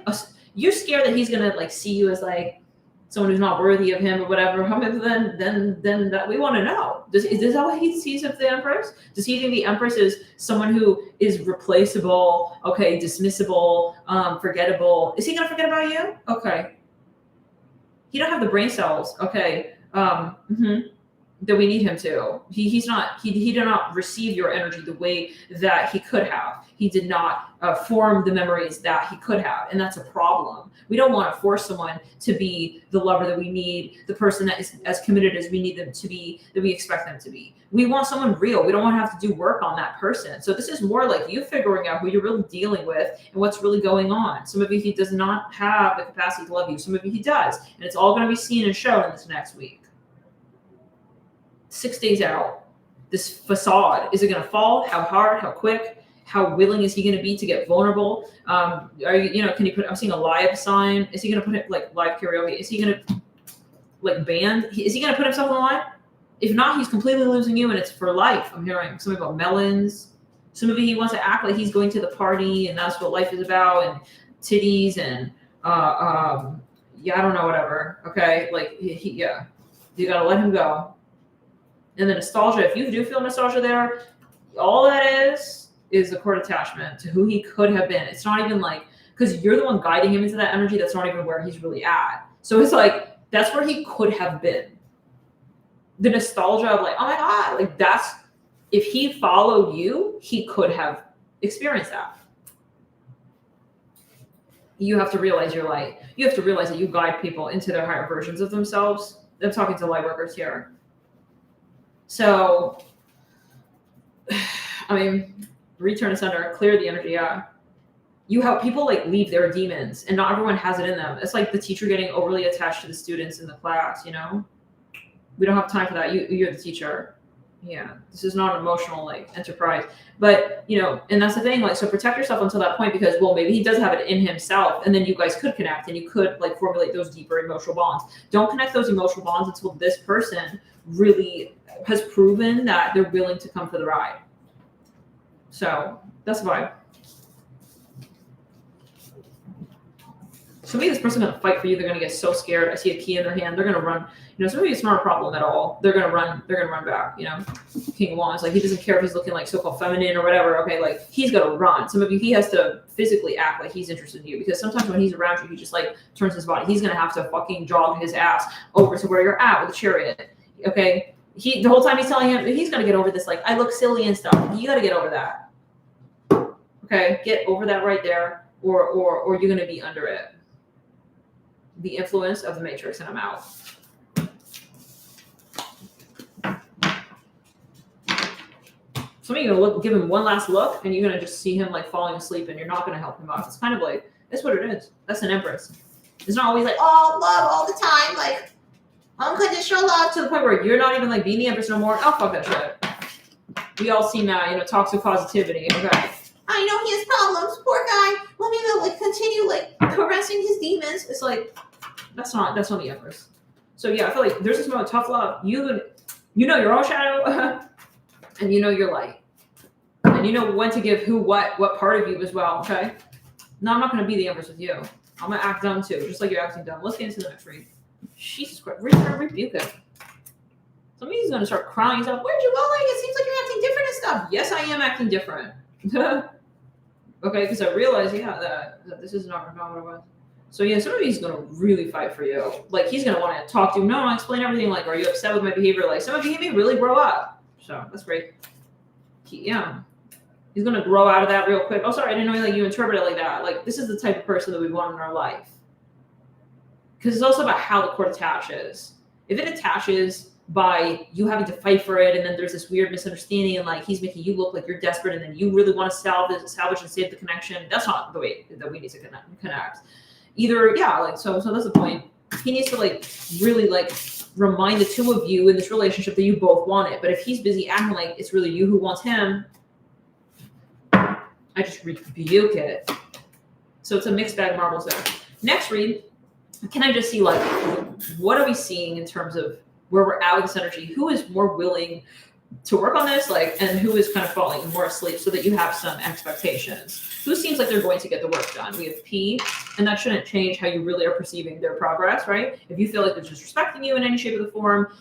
You're scared that he's gonna like see you as like someone who's not worthy of him or whatever. Then that we want to know. Is that what he sees of the Empress? Does he think the Empress is someone who is replaceable? Okay, dismissible, forgettable. Is he gonna forget about you? Okay. He don't have the brain cells. Okay. That we need him to. He did not receive your energy the way that he could have. He did not form the memories that he could have, and that's a problem. We don't want to force someone to be the lover that we need, the person that is as committed as we need them to be, that we expect them to be. We want someone real. We don't want to have to do work on that person. So this is more like you figuring out who you're really dealing with and what's really going on. Some of you, he does not have the capacity to love you. Some of you, he does, and it's all going to be seen and shown in this next week. 6 days out, this facade, is it going to fall? How hard? How quick? How willing is he going to be to get vulnerable? Can you put, I'm seeing a live sign. Is he going to put it like live karaoke? Is he going to like band? Is he going to put himself on the line? If not, he's completely losing you and it's for life. I'm hearing something about melons. Some of you, he wants to act like he's going to the party and that's what life is about, and titties and, I don't know, whatever. Okay. Like you got to let him go. And the nostalgia, if you do feel nostalgia there, all that is a cord attachment to who he could have been. It's not even like, because you're the one guiding him into that energy, that's not even where he's really at. So it's like, that's where he could have been. The nostalgia of like, oh my God, like that's, if he followed you, he could have experienced that. You have to realize your light. You have to realize that you guide people into their higher versions of themselves. I'm talking to light workers here. So, I mean, return to center, clear the energy out. You help people like leave their demons, and not everyone has it in them. It's like the teacher getting overly attached to the students in the class, We don't have time for that. You're the teacher. Yeah, this is not an emotional like enterprise, but you know, and that's the thing. Like, so protect yourself until that point because, well, maybe he does have it in himself, and then you guys could connect and you could like formulate those deeper emotional bonds. Don't connect those emotional bonds until this person really has proven that they're willing to come for the ride. So that's the vibe. So maybe this person's gonna fight for you. They're gonna get so scared. I see a key in their hand. They're gonna run. You know, so maybe it's not a problem at all. They're gonna run. They're gonna run back. You know, King of Wands. Like he doesn't care if he's looking like so-called feminine or whatever. Okay, like he's gonna run. Some of you, he has to physically act like he's interested in you because sometimes when he's around you, he just like turns his body. He's gonna have to fucking jog his ass over to where you're at with the chariot. Okay, the whole time he's telling him he's gonna get over this. Like I look silly and stuff. You gotta get over that. Okay, get over that right there, or you're gonna be under it. The influence of the Matrix, and I'm out. Some of you are gonna give him one last look, and you're gonna just see him like falling asleep, and you're not gonna help him out. It's kind of like that's what it is. That's an Empress. It's not always like oh love all the time, like unconditional love to the point where you're not even like being the Empress no more. Oh fuck that shit. We all seen that, you know, toxic positivity. Okay. I know he has problems, poor guy. Let me like continue like caressing his demons. It's like that's not the Empress. So yeah, I feel like there's this moment of tough love. You know your own shadow, and you know your light, and you know when to give who what part of you as well. Okay. No, I'm not gonna be the Empress with you. I'm gonna act dumb too, just like you're acting dumb. Let's get into the next read. Jesus Christ, rebuke it. Some of you's gonna start crying. He's like, "Where'd you go? Like it seems like you're acting different and stuff." Yes, I am acting different. Okay, because I realized, yeah, that this is not what I was. So yeah, some of he's gonna really fight for you. Like he's gonna want to talk to you. No, I'll explain everything. Like, are you upset with my behavior? Like some of you may really grow up. So that's great. Yeah, he's gonna grow out of that real quick. Oh, sorry, I didn't know like you interpret it like that. Like this is the type of person that we want in our life. Because it's also about how the cord attaches. If it attaches by you having to fight for it, and then there's this weird misunderstanding, and like he's making you look like you're desperate, and then you really want to salvage and save the connection. That's not the way that we need to connect. Either, yeah, like so that's the point. He needs to like really like remind the two of you in this relationship that you both want it. But if he's busy acting like it's really you who wants him, I just rebuke it. So it's a mixed bag of marbles there. Next read, can I just see like what are we seeing in terms of where we're at with this energy? Who is more willing to work on this, like, and who is kind of falling more asleep so that you have some expectations? Who seems like they're going to get the work done? We have P, and that shouldn't change how you really are perceiving their progress, right? If you feel like they're disrespecting you in any shape or the form,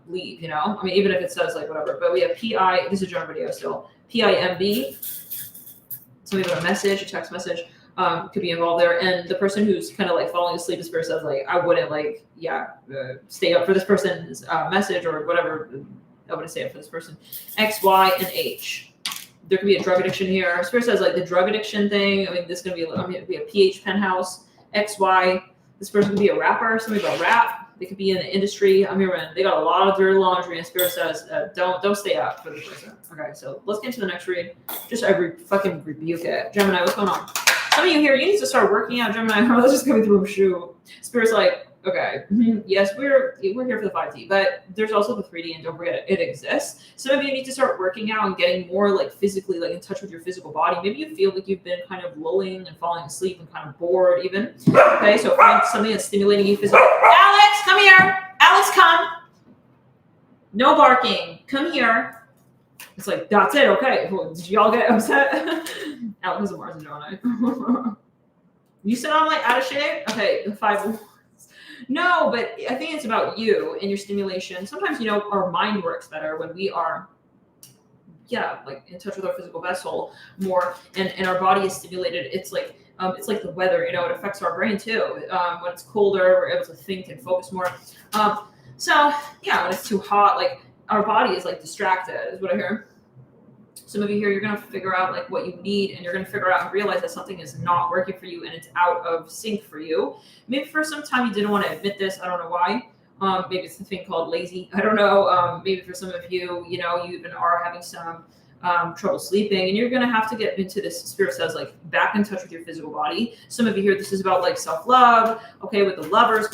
leave, you know? I mean, even if it says like whatever, but we have PI, this is a general video still, PIMB, something about a message, a text message, could be involved there. And the person who's kind of like falling asleep, this person says like, I wouldn't like, stay up for this person's message or whatever. I wouldn't stay up for this person. X, Y, and H. There could be a drug addiction here. Spirit says like the drug addiction thing. I mean, this is going to be a PH penthouse. X, Y. This person could be a rapper. Somebody about rap. They could be in the industry. I mean, they got a lot of dirty laundry, and Spirit says, don't stay up for this person. Okay, so let's get into the next read. Just fucking rebuke it. Gemini, what's going on? Some of you here, you need to start working out, Gemini. I was just coming through a shoe. Spirit's like, okay, yes, we're here for the 5D, but there's also the 3D, and don't forget it exists. Some of you need to start working out and getting more like physically like in touch with your physical body. Maybe you feel like you've been kind of lulling and falling asleep and kind of bored even. Okay, so find something that's stimulating you physically. Alex, come here. Alex, come. No barking. Come here. It's like, that's it. Okay. Well, did y'all get upset? Alex is a Mars and Gemini. You said I'm like out of shape? Okay, the 5. No, but I think it's about you and your stimulation. Sometimes, you know, our mind works better when we are, like in touch with our physical vessel more, and our body is stimulated. It's like the weather, you know, it affects our brain too. When it's colder, we're able to think and focus more. So yeah, when it's too hot, like our body is like distracted, is what I hear. Some of you here, you're going to figure out like what you need, and you're going to figure out and realize that something is not working for you and it's out of sync for you. Maybe for some time you didn't want to admit this. I don't know why. Maybe it's the thing called lazy. I don't know. Maybe for some of you, you know, you even are having some trouble sleeping, and you're going to have to get into this. Spirit says like back in touch with your physical body. Some of you here, this is about like self-love. Okay, with the lovers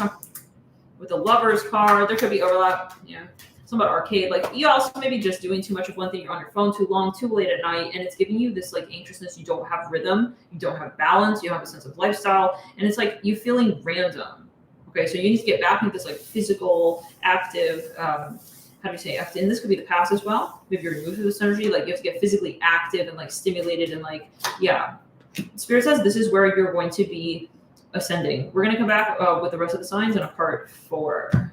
card, there could be overlap. Yeah. Some about arcade. Like you also maybe just doing too much of one thing. You're on your phone too long, too late at night, and it's giving you this like anxiousness. You don't have rhythm. You don't have balance. You don't have a sense of lifestyle, and it's like you feeling random. Okay, so you need to get back into this like physical, active. How do you say active? And this could be the past as well. Maybe you're removed from this energy. Like you have to get physically active and like stimulated and like yeah. Spirit says this is where you're going to be ascending. We're going to come back with the rest of the signs in a part 4.